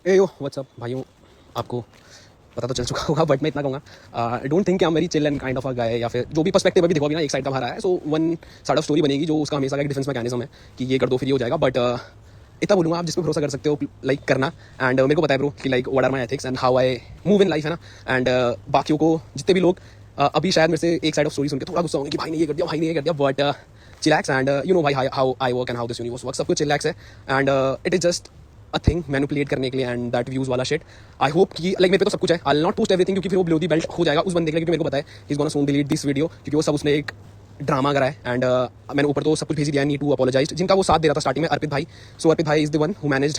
ए यो WhatsApp भाइयों, आपको पता तो चल चुका होगा बट मैं इतना कहूँगा, आई डोंट थिंक कि हम very chill and kind of a guy, या फिर जो भी पर्सपेक्टिव अभी देखो अभी ना एक साइड का भरा है, so one side of story बनेगी जो उसका हमेशा का एक डिफेंस मैकेनिज्म है कि ये कर दो फिर ये हो जाएगा। बट इतना बोलूँगा, आप जिस पे भरोसा कर सकते हो लाइक करना। एंड मेरे को पता है ब्रो कि like what are my ethics and how I move in life, है ना। एंड बाकियों को जितने भी लोग अभी शायद मेरे से एक साइड ऑफ स्टोरी सुन के थोड़ा गुस्सा होंगे कि भाई ने ये कर दिया, भाई ने ये कर दिया, but chillax and you know भाई how I work and how this universe work, सब कुछ चिलैक्स है। And it is just a thing manipulate करने के लिए एंड दैट व्यूज वाला शिट। आई होप कि लाइक मेरे पे तो सब कुछ है, I will not post everything क्योंकि फिर वो बिलो दी बेल्ट हो जाएगा उस बंदे के लिए, क्योंकि मेरे को पता है ही is gonna soon delete this video, क्योंकि वो सब उसने एक ड्रामा करा है। एंड मैंने ऊपर तो सब कुछ भेज ही दिया, नीड टू अपोलोजाइज, जिनका वो साथ दे रहा था स्टार्टिंग में, अर्पित भाई। सो अर्पित भाई is the one who managed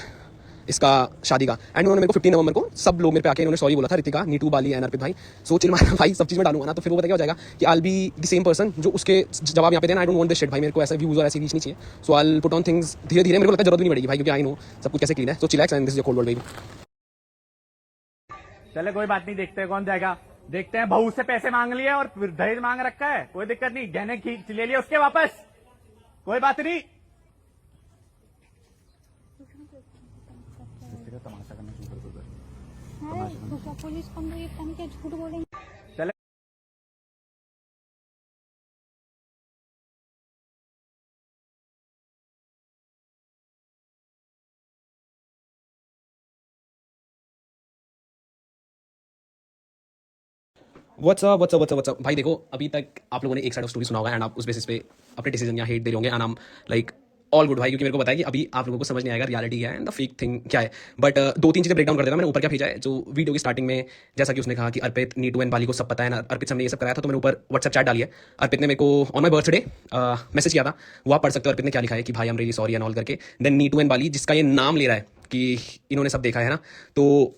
इसका शादी का। एंड उन्होंने मेरे को 15 नवंबर को सब लोग मेरे पे आके इन्होंने सॉरी बोला था, रितिका, नीटू, बाली एंड अर्पित भाई। सो चिल मारा भाई, सब चीज़ में डालूंगा ना तो फिर वो पता क्या हो जाएगा कि I will be the same person जो उसके जवाब यहाँ पे देना। आई डोंट वांट दिस शिट भाई, मेरे को ऐसा व्यूज और ऐसी रीच नहीं चाहिए। So I will put on things धीरे धीरे, मेरे को लगता है जरूरत भी नहीं पड़ेगी भाई, क्योंकि आई नो सब कुछ कैसे क्लीन है। So chillax and this is your cold world baby. चले कोई बात नहीं, देखते हैं कौन जाएगा। देखते हैं, बहू से पैसे मांग लिए और फिर दहेज मांग रखा है, कोई दिक्कत नहीं, गहने खींच ले लिए उसके वापस, कोई बात नहीं। तमाशा करना शुरू कर दो। पुलिस कम ये कम के झूठ बोलेंगे। चले व्हाट्सअप भाई, देखो अभी तक आप लोगों ने एक साइड ऑफ स्टोरी सुना होगा एंड आप उस बेसिस पे अपने डिसीजन या हेट दे रहे होंगे, and I am like all good भाई, क्योंकि मेरे को पता है कि अभी आप लोगों को समझ नहीं आएगा रियलिटी क्या है एंड द फेक थिंग क्या है। बट दो तीन चीज़ें ब्रेक डाउन कर देना। मैंने ऊपर क्या भेजा है, जो वीडियो की स्टार्टिंग में जैसा कि उसने कहा कि अर्पित, नीटू एंड बाली को सब पता है ना, अर्पित से हमने ये सब कराया था, तो मैंने ऊपर व्हाट्सएप चैट डाली है। अर्पित ने मेरे को ऑन माई बर्थडे मैसेज किया था, वो आप पढ़ सकते हो। अर्पित ने क्या लिखा है कि भाई I am really sorry and all करके। देन नीटू एंड बाली, जिसका ये नाम ले रहा है कि इन्होंने सब देखा है ना, तो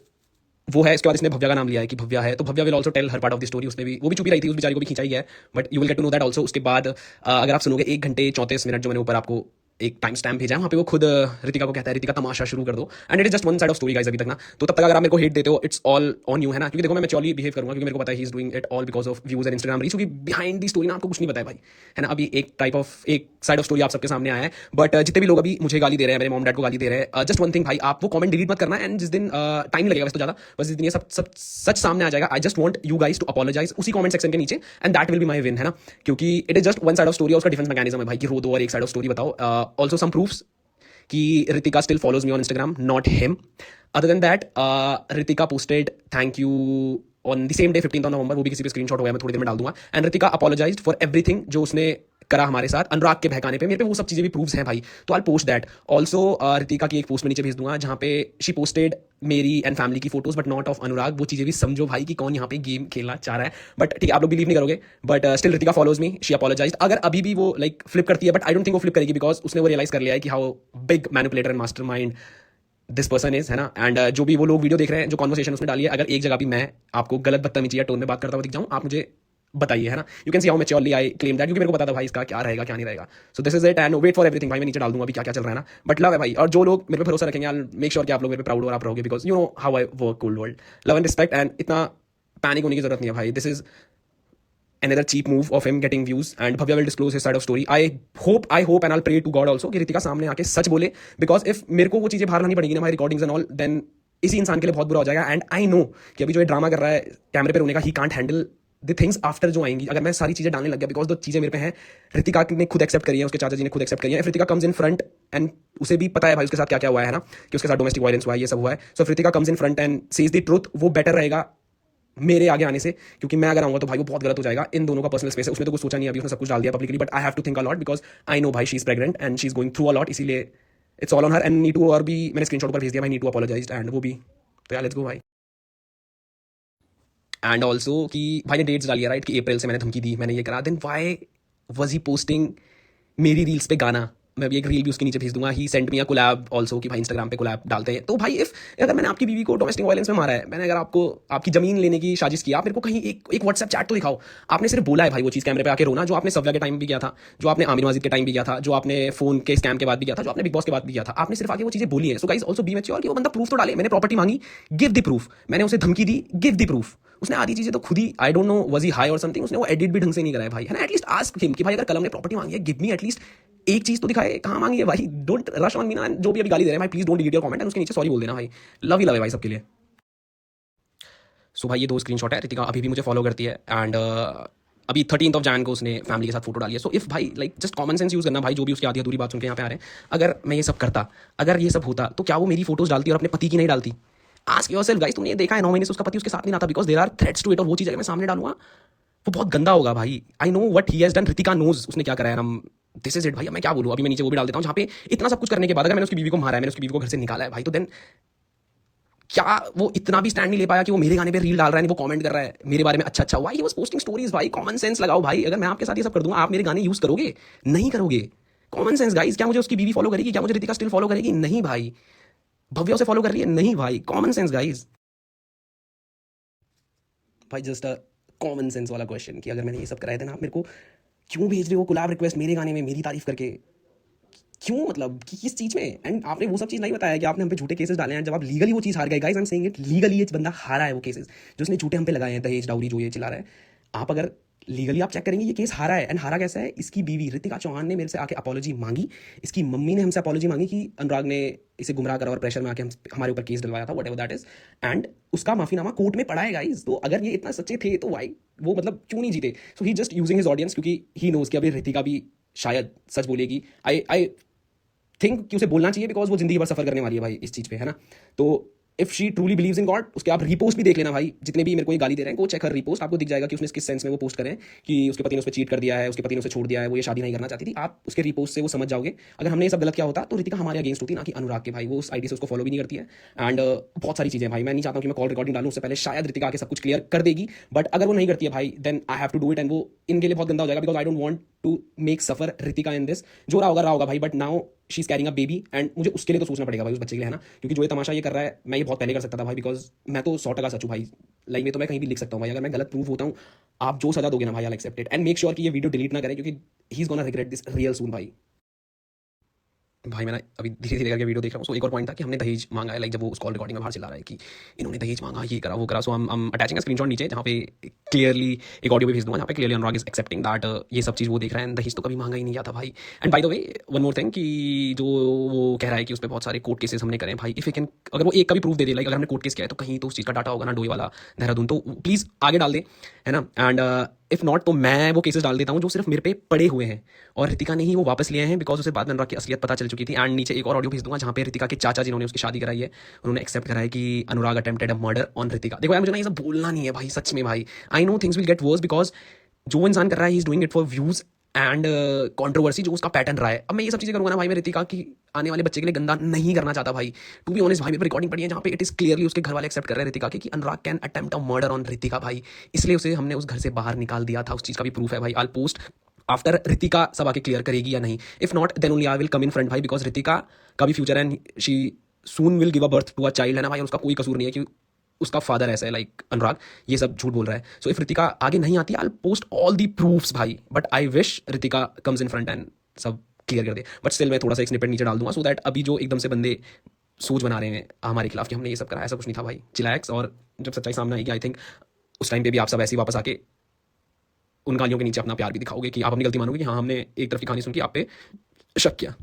वो है। इसके बाद इसने भव्या का नाम लिया है कि भव्या है, तो Bhavya will also tell her part of the story. उसने भी, वो भी चुपी रही थी, उस बेचारी को भी खींचा ही है, but you will get to know that also. उसके बाद अगर आप सुनोगे 1 घंटे 34 मिनट जो मैंने ऊपर आपको एक टाइम स्टैम्प भेजा है, वहाँ पे वो खुद रितिका को कहता है, रितिका तमाशा शुरू कर दो। And it is just one side of story guys अभी तक ना। तो तब तक अगर आप मेरे को हेट देते हो, इट्स ऑल ऑन यू, है ना, क्योंकि देखो मैं मैच्योरली बिहेव करूंगा, क्योंकि मेरे को पता है ही is doing it all because of views and Instagram reach, क्योंकि बिहाइंड दी स्टोरी ना आपको कुछ नहीं पता है भाई, है ना। अभी एक टाइप ऑफ एक साइड ऑफ स्टोरी आप सबके सामने आया है, बट जितने भी लोग अभी मुझे गाली दे रहे हैं, मेरे मॉम डैड को गाली दे रहे हैं, जस्ट वन थिंग भाई, आप वो कमेंट डिलीट मत करना। एंड जिस दिन टाइम लगेगा वैसे तो ज्यादा, बस जिस दिन ये सब सच सामने आ जाएगा, I just want you guys to apologize उसी कमेंट सेक्शन के नीचे, and that will be my win, है ना। क्योंकि it is just one side of story, उसका डिफेंस मैकेनिज्म है भाई कि रो दो और एक साइड ऑफ स्टोरी बताओ। ऑल्सो सम प्रूफ्स कि Ritika still follows me on Instagram, not him. Other than that, Ritika posted thank you on the same day 15 नवंबर, वो भी किसी पे स्क्रीनशॉट हो गया, मैं थोड़ी देर में डाल दूंगा। And Ritika apologised for everything जो उसने करा हमारे साथ, अनुराग के बहकाने पे। मेरे पे वो सब चीजें भी प्रूफ्स हैं भाई, तो I post that also. Ritika की एक पोस्ट में नीचे भेज दूंगा जहां पे शी पोस्टेड मेरी एंड फैमिली की फोटोज बट नॉट ऑफ अनुराग। वो चीजें भी समझो भाई कि कौन यहाँ पे गेम खेलना चाह रहा है, बट ठीक है, आप लोग बिलीव नहीं करोगे, but still Ritika follows me, she apologised. अगर अभी भी वो लाइक फ्लिप करती है, बट आई डोंट थिंक वो फ्लिप करेगी, बिकॉज उसने वो रियलाइज कर लिया है कि how big manipulator and mastermind this person is, है ना। एंड जो भी वो लोग वीडियो देख रहे हैं, जो कॉन्वर्सेशन उसने डाली है, अगर एक जगह भी मैं आपको गलत बदतमीजी या टोन में बात करता हुआ दिख जाऊं, आप मुझे बताइए, है ना। You can see how maturely I claim that, क्योंकि मेरे को पता था भाई इसका क्या रहेगा क्या नहीं रहेगा। So this is it and wait for everything भाई, मैं नीचे डाल दूंगा अभी क्या क्या चल रहा है ना, बट लव है भाई। और जो लोग मेरे पे भरोसा रखेंगे, आई मेक श्योर कि आप लोग मेरे पे प्राउड और आप रहोगे, because you know how I work cold world. Love and respect, and इतना पैनिक होने की जरूरत नहीं है भाई। This is another cheap move of him getting views, and Bhavya will disclose his side of story. I hope and I'll pray to God also कि रितिका सामने आके सच बोले, because if मेरे को वो चीजें बाहर लानी पड़ेगी ना, हमारी रिकॉर्डिंग्स एंड ऑल, देन इसी इंसान के लिए बहुत बुरा हो जाएगा। एंड आई नो कि अभी जो ये ड्रामा कर रहा है कैमरे पे रोने का, he can't handle the things after जो आएंगी। अगर मैं सारी चीजें डालने लग गया, बिकॉज दो चीजें मेरे पे हैं, रितिका ने खुद एक्सेप्ट करी है, उसके चाचा जी ने खुद एक्सेप्ट करी है। If Ritika comes in front, and उसे भी पता है भाई उसके साथ क्या क्या हुआ है ना, कि उसके साथ डोमेस्टिक वायलेंस हुआ है, ये सब हुआ है। So Ritika comes in front and says the truth, वो बेटर रहेगा मेरे आगे आने से, क्योंकि मैं अगर आऊंगा तो भाई वो बहुत गलत हो जाएगा। इन दोनों का पर्सनल स्पेस है, उसने तो कुछ सोचा नहीं, अभी उसने सब कुछ डाल दिया publicly, but I have to think a lot, because I know भाई she is pregnant and she is going through a lot, इसीलिए it's all on her. And Neetu, और भी मैंने स्क्रीनशॉट पर भेज दिया भाई, नीटू अपोलोजाइज्ड, एंड वो भी, तो यार लेट्स गो भाई। एंड ऑल्सो कि भाई ने डेट्स डाली है राइट, कि अप्रैल से मैंने धमकी दी, मैंने ये करा, then why was he posting मेरी रील्स पे गाना। मैं भी एक रील भी उसके नीचे भेज दूंगा। He sent me a collab also, कि भाई इंस्टाग्राम पे कोलैब डालते हैं। तो भाई इफ अगर मैंने आपकी बीवी को डोमेस्टिक वायलेंस में मारा है, मैंने अगर आपको आपकी जमीन लेने की साजिश की, आप मेरे को कहीं एक व्हाट्सएप चैट तो दिखाओ। आपने सिर्फ बोला है भाई वो चीज़ कैमरे पे आके रोना, जो आपने सव्या के टाइम भी किया था, जो आपने आमिर माजिद के टाइम भी किया था, जो आपने फोन के स्कैम के बाद भी किया था, जो आपने बिग बॉस के बाद भी किया था, आपने सिर्फ आगे वो चीज़ें बोली है। So guys also be mature कि वो बंदा प्रूफ तो डाले। मैंने प्रॉपर्टी मांगी, गिव द प्रूफ। मैंने उसे धमकी दी, गिव द प्रूफ। उसने आधी चीजें तो खुद ही, I don't know was he high और समथिंग, उसने वो एडिट भी ढंग से नहीं करा है भाई, है ना। एटलीस्ट आस्क हिम कि भाई अगर कलम ने प्रॉपर्टी मांगी है, गिव मी एटलीस्ट एक चीज तो दिखाए, कहाँ मांगी है भाई? डोंट रश ऑन मी ना, जो भी अभी गाली दे रहे हैं भाई please don't delete your comment and उसके नीचे सॉरी बोल देना भाई। लव ही लव है भाई सबके लिए। सो भाई ये 2 स्क्रीनशॉट है, रितिका अभी भी मुझे फॉलो करती है एंड अभी 13th ऑफ जैन को उसने फैमिली के साथ फोटो डाली है। सो इफ भाई like just common sense use करना भाई, जो भी उसकी आधी अधूरी बात सुन के यहाँ पे आ रहे हैं, अगर मैं ये सब करता, अगर ये सब होता तो क्या वो मेरी फोटोज डालती और अपने पति की नहीं डालती? आस्क योरसेल्फ गाइस, तुमने ये देखा है 9 महीने से उसका पति उसके साथ नहीं आता because there are threats to it, और वो चीज़ अगर मैं सामने डालूंगा वो बहुत गंदा होगा भाई। I know what he has done, Ritika knows उसने क्या करा है। हम दिस इज इट भाई, अब मैं क्या बोलूँ? अभी मैं नीचे वो भी डाल देता हूँ जहाँ पे इतना सब कुछ करने के बाद अगर मैंने उसकी बीवी को मारा है, मैंने उसकी बीवी को घर से निकाला है भाई, तो देन क्या वो इतना भी स्टैंड नहीं ले पाया कि वो मेरे गाने पे रील डाल रहा है, वो कमेंट कर रहा है मेरे बारे में अच्छा अच्छा, why he was posting stories भाई? कॉमन सेंस लगाओ भाई, अगर मैं आपके साथ ये सब कर दूंगा आप मेरे गाने यूज करोगे? नहीं करोगे। कॉमन सेंस गाइस, क्या मुझे उसकी बीवी फॉलो करेगी? क्या मुझे रितिका स्टिल फॉलो करेगी? नहीं भाई। भव्या उसे फॉलो कर रही है? नहीं भाई। Common sense guys. भाई जस्ट अ कॉमन सेंस वाला क्वेश्चन कि अगर मैंने ये सब कराया था ना, आप मेरे को क्यों भेज रहे हो कोलैब रिक्वेस्ट मेरे गाने में मेरी तारीफ करके? क्यों, मतलब कि किस चीज़ में? एंड आपने वो सब चीज़ नहीं बताया कि आपने हम पे झूठे केसेस डाले हैं जब आप लीगली वो चीज़ हार गए। Guys I am saying it, legally ये बंदा हारा है वो केसेस जो उसने झूठे हम पे लगाए हैं, दहेज डाउरी जो ये चिल्ला रहा है। आप अगर लीगली आप चेक करेंगे ये केस हारा है। एंड हारा कैसा है? इसकी बीवी रितिका चौहान ने मेरे से आके अपॉलॉजी मांगी, इसकी मम्मी ने हमसे अपॉलॉजी मांगी कि अनुराग ने इसे गुमराह करा और प्रेशर में आके हमारे ऊपर केस डलवाया था, व्हाटएवर दैट इज। एंड उसका माफीनामा कोर्ट में पड़ा है गाइस। तो अगर ये इतना सच्चे थे तो वाई वो मतलब क्यों नहीं जीते? सो ही जस्ट यूजिंग हिज ऑडियंस, क्योंकि ही नोज कि अभी रितिका भी शायद सच बोलेगी। आई थिंक कि उसे बोलना चाहिए बिकॉज वो जिंदगी भर सफर करने वाली है भाई इस चीज़ पे, है ना? तो if she truly believes in God, उसके आप रिपोस्ट भी देख लेना भाई, जितने भी मेरे को ये गाली दे रहे हैं, वो चेक हर रिपोस्ट, आपको दिख जाएगा कि उसने किस सेंस में वो पोस्ट करें कि उसके पति ने उस पर चीट कर दिया है, उसके पति ने उसे छोड़ दिया है, वो ये शादी नहीं करना चाहती थी। आप उसके रिपोस्ट से वो समझ जाओगे। अगर हमने ये सब गलत किया होता तो रितिका हमारे अगेंस्ट होती, ना कि अनुराग के। भाई वो उस आईडी से उसको फॉलो भी नहीं करती है एंड बहुत सारी चीज़ें भाई। मैं नहीं चाहता हूँ कि मैं कॉल रिकॉर्डिंग डालूँ, उससे पहले शायद रितिका आके सब कुछ क्लियर कर देगी, बट अगर वो नहीं करती है भाई then I have to do it. And वो इनके लिए बहुत गंदा हो जाएगा because I don't want to make suffer Ritika in this. जो रहा होगा भाई, but now she is carrying a baby and मुझे उसके लिए तो सोचना पड़ेगा भाई, उस बच्चे के लिए, है ना? क्योंकि जो ये तमाशा ये कर रहा है मैं ये बहुत पहले कर सकता था भाई, बिकॉज मैं तो 100% सच हूँ भाई। लाइक में तो मैं कहीं भी लिख सकता हूँ भाई, अगर मैं गलत प्रूव होता हूँ आप जो सजा दोगे ना भाई, I accept it and make sure कि ये वीडियो डिलीट ना करें क्योंकि he is gonna regret this real soon भाई। भाई मैंने अभी धीरे धीरे करके वीडियो देख रहा हूँ। सो एक और पॉइंट था कि हमने दहेज मांगा है, लाइक जब वो उस कॉल रिकॉर्डिंग में बाहर चिल्ला रहा है कि इन्होंने दहेज मांगा, ये करा वो करा। सो हम अटैचिंग स्क्रीनशॉट नीचे जहाँ पे क्लियरली एक ऑडियो भी भेज दूंगा जहाँ पे clearly Anurag is accepting that ये सब चीज़ वो देख रहे हैं, दहेज तो कभी मांगा ही नहीं जाता भाई। And by the way one more thing कि जो वो कह रहा है कि उस पर बहुत सारे कोर्ट केसेस हमने करे भाई, इफ यू कैन, अगर वो एक का भी प्रूफ दे दे, लाइक अगर हमने कोर्ट केस किया है तो कहीं तो उस चीज़ का डाटा होगा ना, डोई वाला देहरादून, तो प्लीज़ आगे डाल दे, है ना? एंड इफ नॉट तो मैं वो केसेस डाल देता हूँ जो सिर्फ मेरे पे पड़े हुए हैं और रितिका ने ही वो वापस लिए हैं बिकॉज उसे बाद में अनुराग की असलियत पता चल चुकी थी। एंड नीचे एक और ऑडियो भेज दूंगा जहाँ पे रितिका के चाचा जिन्होंने उसकी शादी कराई है उन्होंने एक्सेप्ट करा है कि Anurag attempted a murder on Ritika. देखो यार मुझे ना ये सब बोलना नहीं है भाई, सच में भाई। I know things will get verse because जो इंसान कर रहा है ही is doing it for views and controversy, जो उसका पैटर्न रहा है। अब मैं ये सब चीज़ें करूँगा ना भाई, मैं रितिका की आने वाले बच्चे के लिए गंदा नहीं करना चाहता भाई। टू बी ऑनेस्ट भाई, मेरे रिकॉर्डिंग पड़ी है जहाँ पे इट इज क्लियरली उसके घर वाले एक्सेप्ट कर रहे हैं रितिका के कि Anurag can attempt a murder on Ritika भाई, इसलिए उसे हमने उस घर से बाहर निकाल दिया था। उस चीज़ का भी प्रूफ है भाई। आई पोस्ट आफ्टर रितिका सब आके क्लियर करेगी या नहीं। If not then only I will come in front भाई, बिकॉज रितिका का भी फ्यूचर है and she soon will give a birth to a child, है ना भाई? और उसका कोई कसूर नहीं है कि उसका फादर ऐसा है, लाइक अनुराग ये सब झूठ बोल रहा है। सो इफ रितिका आगे नहीं आती I will post all the proofs भाई, but I wish Ritika comes in front and सब क्लियर कर दे। बट स्टिल मैं थोड़ा सा एक स्निपेट नीचे डाल दूंगा सो दैट अभी जो एकदम से बंदे सोच बना रहे हैं हमारे खिलाफ कि हमने ये सब करा, ऐसा कुछ नहीं था भाई, चिलैक्स। और जब सच्चाई सामने आएगी आई थिंक उस टाइम पे भी आप सब ऐसे ही वापस आके उन गालियों के नीचे अपना प्यार भी दिखाओगे कि आप अपनी गलती मानोगे कि हाँ हमने एक तरफ की कहानी सुन के आप पे शक किया।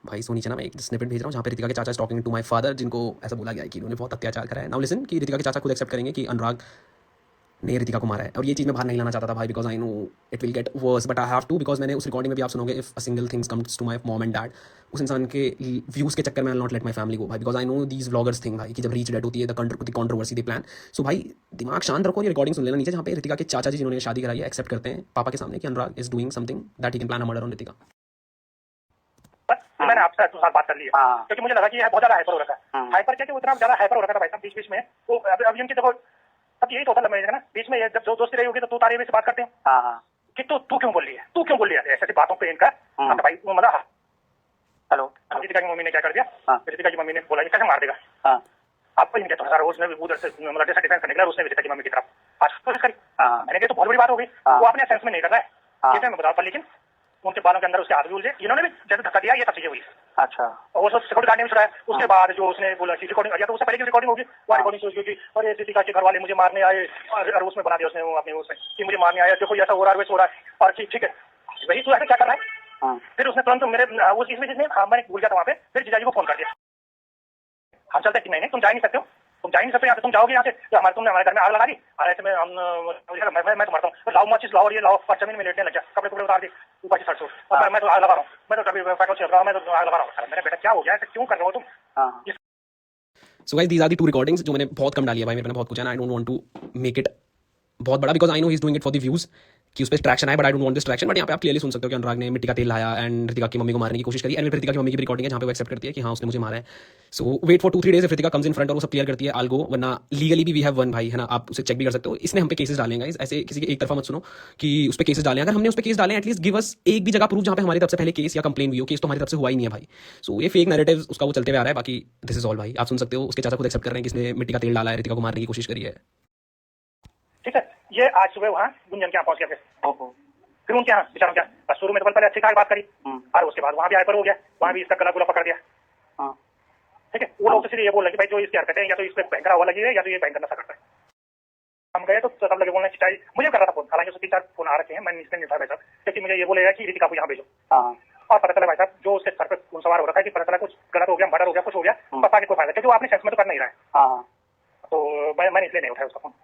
भाई सो नीचे ना मैं एक स्निपेट भेज रहा हूँ जहाँ पे रितिका के चाचा टॉकिंग टू माय फादर, जिनको ऐसा बोला गया है कि उन्होंने बहुत अत्याचार करा है। नाउ लिसन कि रितिका के चाचा खुद एक्सेप्ट करेंगे कि अनुराग ने रितिका को मारा है। और ये चीज़ मैं बाहर नहीं लाना चाहता था भाई because I know it will get worse, but I have to, because मैंने उस रिकॉर्डिंग में भी आप सुनोगे if a single things comes to my mom and dad, उस इंसान के व्यूज़ के चक्कर में I not let my family go भाई, because I know these vloggers thing भाई कि जब रीच डेट होती है the controversy they plan. So भाई दिमाग शांत रखो, ये रिकॉर्डिंग सुन लेना नीचे जहाँ पे रितिका के चाचा जी जिन्होंने शादी कराई है एक्सेप्ट करते हैं पापा के सामने कि Anurag is doing something that he can plan a murder on Ritika. मैंने आपसे साथ बात कर ली है क्योंकि मुझे लगा कि यह बहुत ज्यादा हाइपर हो रखा है। हाइपर क्या कि वो इतना ज्यादा हाइपर हो रखा था भाई साहब बीच बीच में। वो अभी उनकी देखो सब यही तो होता है ना, बीच में जब जो दोस्ती रही होगी तो तू तारीफ से बात करते हैं कि तू क्यों बोल रही है, तू क्यों बोल रही है, ऐसी बातों पे इनका भाई वो मतलब। हेलो, रितिका की मम्मी ने क्या कर दिया, रितिका की मम्मी ने बोला कैसे मार देगा आपको, इनके तो उसने भी उधर से मतलब जैसा डिफेंस करने के लिए उसने रितिका की मम्मी की तरफ आज कोशिश करी। मैंने कहा तो बहुत बड़ी बात हो गई, वो अपने सेंस में नहीं कर रहा है, ठीक है मैं बता पर, लेकिन उनके बालों के अंदर उसके हाथ भी उलझे, इन्होंने भी जैसे धक्का दिया ये सब चीजें हुई। अच्छा, और वो सब सिक्योरिटी गार्ड ने भी छुड़ाया। उसके बाद जो उसने बोला कि रिकॉर्डिंग आ गया, तो उससे पहले की रिकॉर्डिंग होगी, वो रिकॉर्डिंग सोच गई और ये रितिका के घर वाले मुझे मारने आए और उसमें बना दिया उसने वो अपने उसमें कि मुझे मारने आया, देखो ऐसा हो रहा है वैसा हो रहा है। और ठीक है वही तू ऐसे क्या कर रहा है, फिर उसने तुरंत मेरे उस इस वजह से मैंने भूल गया था वहाँ पे, फिर जीजाजी को फोन कर दिया, हम चलते कि नहीं तुम जा ही नहीं सकते हो, तुम जा ही नहीं सकते, यहाँ से तुम जाओगे यहाँ से तो तुमने हमारे घर में आग लगा दी, और ऐसे में मैं तो मरता हूँ, लाओ मचिस लाओ, ये लाओ, पर जमीन में लेटने लग गया, कपड़े कपड़े उतार दी ऊपर से सर से, और मैं तो आग लगा रहा हूँ, मैं तो कभी पेट्रोल छिड़क रहा हूँ, मैं तो आग लगा रहा हूँ। मेरा बेटा क्या हो गया, ऐसे क्यों कर रहे हो तुम? So guys these are the 2 recordings जो मैंने बहुत कम डाली है भाई, मेरे ने बहुत कुछ है ना, I don't want to make it बहुत बड़ा because I know he is doing it for the views कि उस पर ट्रैक्शन आए, but I don't want this traction. But यहाँ पे आप क्लियरली सुन सकते हो कि अनुराग ने मिट्टी का तेल लाया एंड ऋतिका की मम्मी को मारने की कोशिश करी, एंड ऋतिका की मम्मी की भी रिकॉर्डिंग है जहाँ पे वो एक्सेप्ट करती है कि हाँ उसने मुझे मारा है। So wait for 2-3 days if Ritika comes in front और वो सब क्लियर करती है, आल गो, वरना लीगली भी वी हैव वन भाई, है ना, आप उसे चेक भी कर सकते हो। इसने हम पे केसेस डालेंगे गाइस, ऐसे किसी के एक तरफा मत सुनो कि उस पर केसेस डालें, अगर हमने उस पर केस डालें एटलीस्ट गिव अस एक भी जगह प्रूफ जहाँ पे हमारी तरफ से पहले केस या कंप्लेन हुई हो, केस तो हमारी तरफ से हुआ ही नहीं है भाई। सो ये फेक नैरेटिव उसका वो चलते हुए आ रहा है, बाकी दिस इज ऑल भाई, आप सुन सकते हो उसके चाचा खुद एक्सेप्ट कर रहे हैं कि इसने मिट्टी का तेल डाला है, ऋतिका को मारने की कोशिश करी है। ठीक है, ये आज सुबह वहाँ गुंजन के यहाँ पहुंच गया, फिर उनके यहाँ बेचारों के यहाँ शुरू में तो पहले अच्छी बात करी, और उसके बाद वहाँ भी हाइपर हो गया, वहाँ भी इसका गला गुला पकड़ दिया। ठीक है, वो लोग तो सीधे ये बोल रहे कि भाई जो इसकी हरकतें हैं या तो इस पे भयंकर हवा लगी है या तो ये भयंकर नशा करता है। हम गए तो सब लगे बोलने चिटाई, मुझे कर रहा था फोन, हालांकि उसके 3-4 फोन आ रखे हैं, मैंने इसलिए नहीं उठाया भाई साहब, क्योंकि मुझे ये बोलेगा कि ऋतिका को यहाँ भेजो, और पता चला भाई साहब जो उसके सर पे सवार हो रखा है कि पता चला कुछ गलत हो गया, मर्डर हो गया, कुछ हो गया, पता नहीं कोई फायदा, क्योंकि वो अपने सेंस में तो कर नहीं रहा है, तो मैंने इसलिए नहीं उठाया उसका फोन।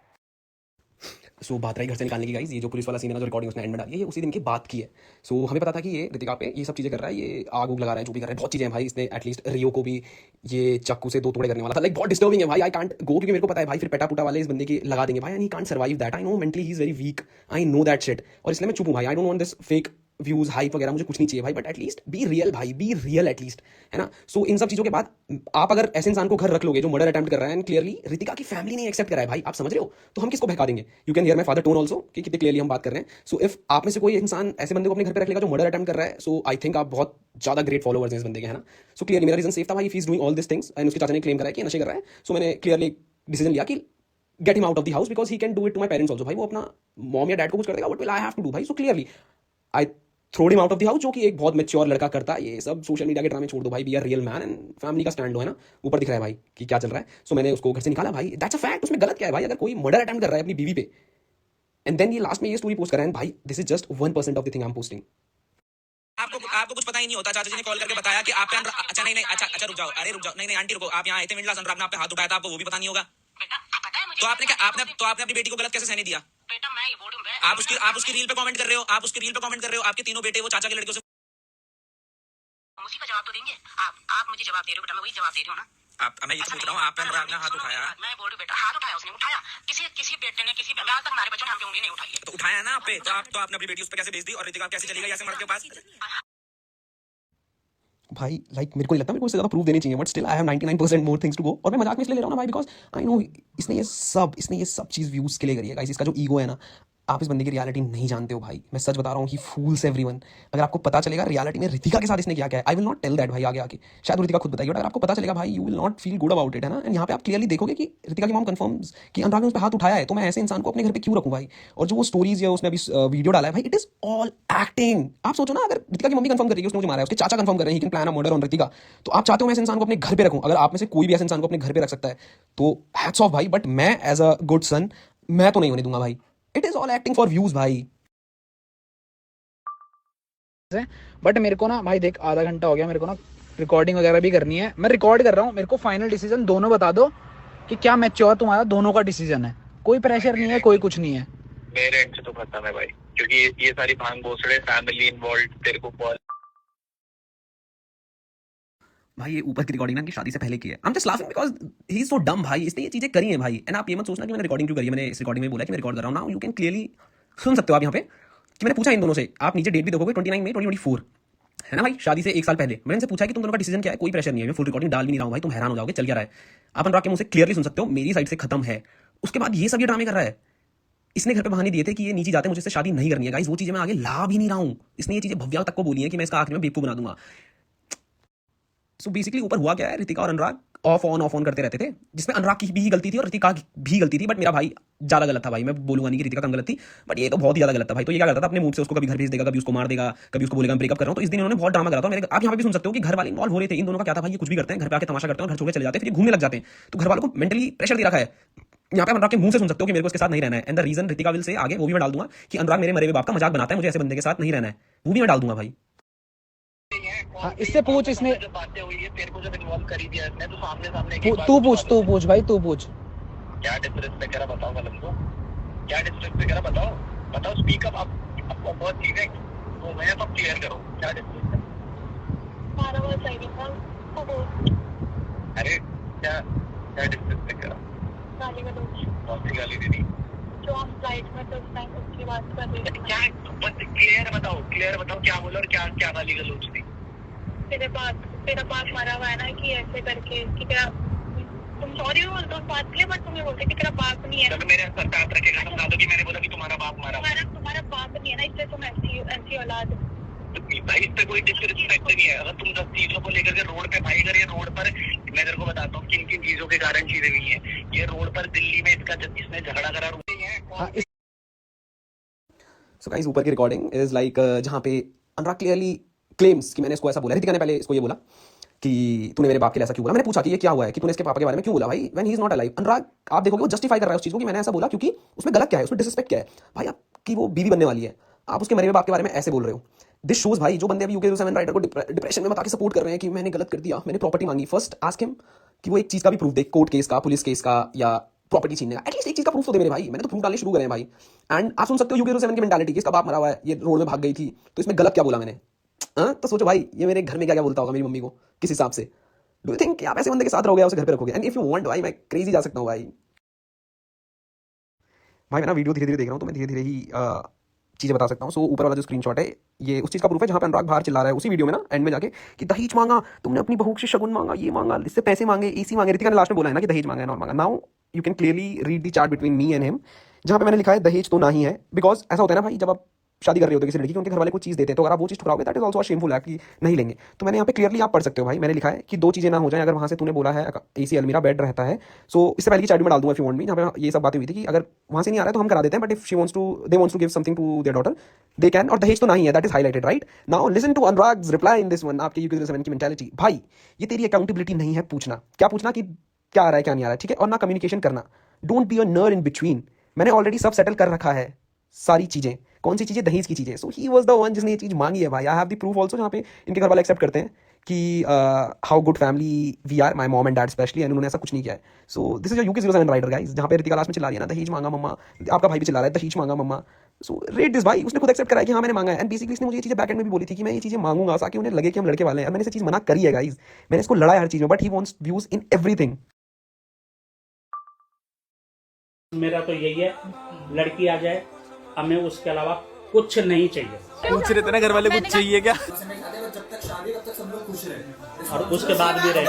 सो बात रही घर से निकालने की गाइस, ये जो पुलिस वाला सीन है ना जो रिकॉर्डिंग उसने एंड में डाली है, ये उसी दिन की बात की है। सो हमें पता था कि ये ऋतिका पे ये सब चीज़ें कर रहा है, ये आग उग लगा रहा है, जो भी कर रहा है, बहुत चीज़ें हैं भाई। इसने एटलीस्ट रियो को भी ये चाकू से 2 टुकड़े करने वाला था, लाइक बहुत डिस्टर्बिंग है भाई, आई कांट गो, क्योंकि मेरे को पता है भाई फिर पेटा पुटा वाले इस बंदे की लगा देंगे भाई, and he can't survive that, I know mentally he is very weak, I know that shit, और इसलिए मैं चुप हूँ भाई, आई don't want this fake views hype वगैरह, मुझे कुछ नहीं चाहिए भाई, बट एटलीस्ट बी रियल भाई, बी रियल एटलीस्ट, है ना। सो इन सब चीज़ों के बाद आप अगर ऐसे इंसान को घर रख लोगे जो मर्डर अटेम्प्ट कर रहा है, एंड क्लियरली ऋतिका की फैमिली नहीं एक्सेप्ट करा है भाई, आप समझ रहे हो, तो हम किसको बहका देंगे? You can here my father tone also कि कितने क्लियरली हम बात कर रहे हैं। सो इफ आप में से कोई इंसान ऐसे बंदे को अपने घर पे रख लेगा जो मर्डर अटेम्प्ट कर रहा है, सो आई थिंक आप बहुत ज़्यादा ग्रेट फॉलोअर्स हैं इस बंदे के, है ना। सो क्लियरली मेरा रीजन सेफ था भाई, if he is doing all this things, and उसके चाचा ने क्लेम करा है कि नशे कर रहा है, सो मैंने क्लियरली डिसीजन लिया कि get him out of the house because he can do it to my parents also भाई, वो अपना मॉम या डैड को कुछ कर देगा, what will I have to do भाई। So clearly I throwed him out of the house, जो कि एक बहुत मैच्योर लड़का करता है, ये सब सोशल मीडिया के ड्रामे छोड़ दो भाई, be a real man and family का स्टैंड लो, है ना, ऊपर दिख रहा है भाई कि क्या चल रहा है। सो मैंने उसको घर से निकाला भाई, दैट्स अ फैक्ट, उसमें गलत क्या है भाई, अगर कोई मर्डर अटेम्प्ट कर रहा है अपनी बीवी पे एंड देन ये लास्ट में ये स्टोरी पोस्ट कर रहा है, भाई this is just 1% of the thing I am posting. आपको कुछ पता ही नहीं होता, चाचा जी ने कॉल करके बताया कि आप पे अच्छा नहीं नहीं अच्छा रुक जाओ, अरे रुक जाओ, नहीं आंटी रुको, आप यहाँ आए थे मिडला अनुराग ने आप पे हाथ उठाया था, आपको वो भी पता नहीं होगा तो आपने क्या आपने अपनी बेटी को गलत कैसे सहने दिया? बेटा मैं ये बोलूं, आप उसकी रील पे कमेंट कर रहे हो, आपके तीनों बेटे वो चाचा के लड़कियों से उसी का जवाब तो देंगे आप मुझे जवाब दे रहे हो बेटा, मैं वही जवाब दे रही हूँ ना। मैं ये पूछ रहा हूँ, आप पे अनुराग ने हाथ उठाया, मैं बोलूं बेटा हाथ उठाया, उसने उठाया, किसी बेटे ने किसी आज तक हमारे बच्चों ने हम पे उंगली नहीं उठाई है, तो उठाया ना आप पे, तो आपने अपनी बेटी उस पे कैसे भेज दी, और ऋतिका कैसे चली गई ऐसे मर्द के पास? भाई लाइक मेरे को नहीं लगता मेरे को इससे ज़्यादा प्रूफ देनी चाहिए, but still I have 99% more things to go, और मैं मजाक में इसलिए ले रहा हूँ ना भाई, बिकॉज आई नो इसने ये सब चीज़ व्यूज़ के लिए करी है गाइस। इसका जो ईगो है ना, आप इस बंदे की रियलिटी नहीं जानते हो भाई, मैं सच बता रहा हूँ, ही फूल्स एवरीवन। अगर आपको पता चलेगा रियलिटी में ऋतिका के साथ इसने क्या क्या है, I will not tell that भाई आगे आके, शायद ऋतिका खुद बताएगी, बट अगर आपको पता चलेगा भाई you will not feel good about it, है ना। एंड यहाँ पे आप क्लियरली देखोगे कि ऋतिका की मॉम कंफर्म्स कि अनुराग ने उस पर हाथ उठाया है, तो मैं ऐसे इंसान को अपने घर पे क्यों रखूँ भाई। और जो वो स्टोरीज या उसने अभी वीडियो डाला है भाई, इट इज ऑल एक्टिंग। आप सोचो ना, अगर ऋतिका की मम्मी कंफर्म कर रही है उसने मुझे मारा है, उसके चाचा कंफर्म कर रहे हैं ही can plan a murder on Ritika, तो आप चाहते हो मैं ऐसे इंसान को अपने घर पे रखूँ? अगर आप में से कोई भी ऐसे इंसान को अपने घर पे रख सकता है तो हैट्स ऑफ भाई, बट मैं एज अ गुड सन मैं तो नहीं होने दूंगा भाई, it is all acting for views भाई। बट मेरे को ना भाई देख, आधा घंटा हो गया, मेरे को ना रिकॉर्डिंग वगैरह भी करनी है, मैं रिकॉर्ड कर रहा हूँ, मेरे को फाइनल डिसीजन दोनों बता दो कि क्या मैच्योर तुम्हारा दोनों का डिसीजन है, कोई प्रेशर नहीं है, कोई कुछ नहीं है मेरे एंड से तो खत्म है भाई, क्योंकि ये सारी भांग भोसड़े फैमिली इन्वॉल्व तेरे को कॉल भाई ये ऊपर की रिकॉर्डिंग ना कि शादी से पहले की है, I am just laughing because he is so डम भाई, इसने ये चीजें करी हैं भाई। एंड आप ये मत सोचना कि मैंने रिकॉर्डिंग क्यों करी है, मैंने इस रिकॉर्डिंग में बोला कि मैं रिकॉर्ड कर रहा हूँ ना, यू कैन क्लियरली सुन सकते हो आप यहाँ पे कि मैंने पूछा इन दोनों से, आप नीचे डेट भी देखोगे 29 मई 2024, है ना भाई, शादी से 1 साल पहले। मैंने इनसे पूछा कि तुम दोनों का डिसीजन क्या है, कोई प्रेशर नहीं है, मैं फुल रिकॉर्डिंग डाल भी नहीं रहा हूँ भाई, तुम हैरान हो जाओगे चल क्या रहा है। आप अनुराग के मुंह से क्लियरली सुन सकते हो मेरी साइड से खत्म है, उसके बाद ये सब ये ड्रामे कर रहा है। इसने घर पे बहाने दिए थे कि ये नीचे जाते मुझे इससे शादी नहीं करनी है गाइस, वो चीजें मैं आगे ला भी नहीं रहा हूँ, इसने ये चीजें भव्या तक को बोली है कि मैं इसका आखिर में बेवकूफ बना दूंगा। सो बेसिकली ऊपर हुआ क्या है, ऋतिका और अनुराग ऑफ ऑन करते रहते थे, जिसमें अनुराग की भी गलती थी और ऋतिका की भी गलती थी, बट मेरा भाई ज्यादा गलत था भाई, मैं बोलूंगा नहीं कि ऋतिका कम गलत थी, बट ये तो बहुत ही ज्यादा गलत था भाई। तो ये क्या करता था, अपने मूड से उसको कभी घर भेज देगा, कभी उसको मार देगा, कभी उसको बोलेगा ब्रेकअप कर रहा हूं। तो इस दिन इन्होंने बहुत ड्रामा करा था मेरे, आप यहाँ पे भी सुन सकते हो कि घर वाले इन्वॉल्व हो रहे थे। इन दोनों का क्या था भाई, ये कुछ भी करते हैं, घर पे आके तमाशा करते हैं, घर छोड़ के चले जाते हैं, फिर ये घूमने लग जाते हैं, तो घर वालों को मेंटली प्रेशर दे रखा है। यहाँ पे अनुराग के मुंह से सुन सकते हो कि मेरे को इसके साथ नहीं रहना है, and the reason Ritika will say आगे वो भी मैं डाल दूंगा कि अनुराग मेरे मरे हुए बाप का मजाक बनाता है, मुझे ऐसे बंदे के साथ नहीं रहना है, वो भी मैं डाल दूंगा भाई। हाँ, इससे पूछ, इसने जो बातें हुई है तेरे को जब इन्वॉल्व कर ही दिया इसने तो सामने सामने एक बात तू बता पूछ, दो। तू पूछ भाई, तू पूछ। क्या डिसरिस्पेक्ट करा बताओ कलम को, क्या डिसरिस्पेक्ट करा बताओ, बताओ स्पीक अप। आपको बहुत चीजें तो मैं सब क्लियर करो, क्या डिसरिस्पेक्ट। हमारा वो सही था वो अरे क्या क्या डिसरिस्पेक्ट करा, गाली में दूसरी कौन सी गाली दे दी, जो हम फ्लाइट में तो उस टाइम उसकी बात कर रहे थे। क्या बस क्लियर बताओ क्या बोला और क्या क्या गाली गलौज थी। तेरा बाप मरा हुआ है ना कि ऐसे करके कि तेरा तुम सॉरी बोल दो बात के लिए, बट तुम्हें बोलते कि तेरा बाप नहीं है ना। चलो मेरे सर पे हाथ रखेगा समझा दो कि मैंने बोला कि तुम्हारा बाप मारा। तुम्हारा बाप नहीं है ना, इसलिए तुम ऐसी औलाद। भाई इस पे कोई डिसरिस्पेक्ट नहीं है। अगर तुम 10 चीजों को लेकर के रोड पे भाई, अगर ये रोड पर मैं तेरे को बताता हूँ किन किन चीजों के कारण चीजें हुई है। ये रोड पर दिल्ली में इसने झगड़ा करा रुकी है। हाँ, सो गाइस ऊपर की रिकॉर्डिंग इज लाइक जहाँ पे अनुराग क्लियरली क्लेम्स कि मैंने इसको ऐसा बोला। रितिका ने पहले इसको ये बोला कि तूने मेरे बाप के लिए ऐसा क्यों बोला। मैंने पूछा कि ये क्या हुआ है कि तूने इसके पापा के बारे में क्यों बोला भाई, when he is not alive. Anurag आप देखोगे वो जस्टिफाई कर रहा है उस चीज को कि मैंने ऐसा बोला क्योंकि उसमें गलत क्या है, उसमें डिसरिस्पेक्ट क्या है। भाई आपकी वो बीवी बनने वाली है, आप उसके मरे हुए बाप के बारे में ऐसे बोल रहे हो। दिस शोज भाई जो बंदे अभी यूके 07 राइडर को डिप्रेशन में बता के सपोर्ट कर रहे हैं कि मैंने गलत कर दिया, मैंने प्रॉपर्टी मांगी। फर्स्ट आस्क हिम कि वो एक चीज का भी प्रूफ दे, कोर्ट केस का, पुलिस केस का या प्रॉपर्टी छीनने का। एटलीस्ट एक चीज का प्रूफ तो दे मेरे भाई। मैंने तो प्रूफ डालने शुरू करे हैं भाई। एंड आप सुन सकते हो यूके 07 की मेंटालिटी कि इसका बाप मरा हुआ है, ये रोड में भाग गई थी, तो इसमें गलत क्या बोला मैंने। तो सोचो भाई ये मेरे घर में क्या क्या बोलता होगा मेरी मम्मी को किस हिसाब से। डू यू थिंक आप ऐसे बंदे के साथ रहोगे, उसे घर पे रखोगे? एंड इफ यू वांट भाई मैं क्रेजी जा सकता हूँ भाई। मैं ना वीडियो धीरे धीरे देख रहा हूँ तो मैं धीरे धीरे ही चीज़ें बता सकता हूँ। सो ऊपर वाला जो स्क्रीनशॉट है ये उस चीज़ का प्रूफ है जहाँ पे अनुराग बाहर चिल्ला रहा है उसी वीडियो में ना एंड में जाके कि दहेज मांगा तुमने, अपनी बहू से शगुन मांगा, ये मांगा, इससे पैसे मांगे, एसी मांगे। रितिका ने लास्ट में बोला है ना कि दहेज मांगा है, नॉट मांगा। Now you can clearly read the chart between me and him, जहाँ पे मैंने लिखा है दहेज तो ना ही है। बिकॉज ऐसा होता है ना भाई, जब आप शादी कर रहे होते किसी लड़की की, उनके घर वाले कुछ चीज़ देते हैं तो अगर आप वो चीज़ ठुकराओगे that is also shameful act कि नहीं लेंगे। तो मैंने यहाँ पे क्लियरली आप पढ़ सकते हो भाई, मैंने लिखा है कि दो चीज़ें ना हो जाए। अगर वहाँ से तूने बोला है एसी अलमीरा बेड रहता है, सो इससे पहले की चार्ट में डाल दूंगा इफ यू वांट मी, जहाँ पे ये सब बातें हुई थी कि अगर वहाँ से नहीं आ रहा है तो हम करा देते हैं, but if she wants to they wants to give something to their daughter they can. और दहेज तो नहीं है, that is highlighted right now. Listen to Anurag's reply in this one. आपके यूके 07 की मेंटालिटी भाई, ये तेरी अकाउंटेबिलिटी नहीं है पूछना, क्या पूछना कि क्या आ रहा है क्या नहीं आ रहा है, ठीक है, और ना कम्युनिकेशन करना। डोंट बी अ नर इन बिटवीन। मैंने ऑलरेडी सब सेटल कर रखा है सारी चीजें। कौन सी चीजें? दहेज की चीजें। So he was the one जिसने ये चीज मांगी है भाई। I have the proof also जहाँ पे इनके घर वाले एक्सेप्ट करते हैं कि how good family we are, my mom and dad specially, and उन्होंने ऐसा कुछ नहीं किया है। So this is UK 07 rider guys, जहाँ पे रितिका लास्ट में चिल्ला रही है ना दहेज मांगा मम्मा, आपका भाई भी चिल्ला रहा है दहेज मांगा मम्मा। सो रेट दिस भाई, उसने खुद एक्सेप्ट करा है कि हाँ मैंने मांगा है। एंड बेसिकली इसने मुझे ये चीजें बैक एंड में भी बोली थी कि मैं ये चीजें मांगूंगा ताकि उन्हें लगे कि हम लड़के वाले हैं। मैंने ये चीज मना करी है गाइस, मैंने इसको लड़ा है हर चीज में, but he wants views in everything. मेरा तो यही है, लड़की आ जाए, हमें उसके अलावा कुछ नहीं चाहिए। पूछ रहे थे ना घर वाले कुछ चाहिए क्या? और उसके बाद भी रहे।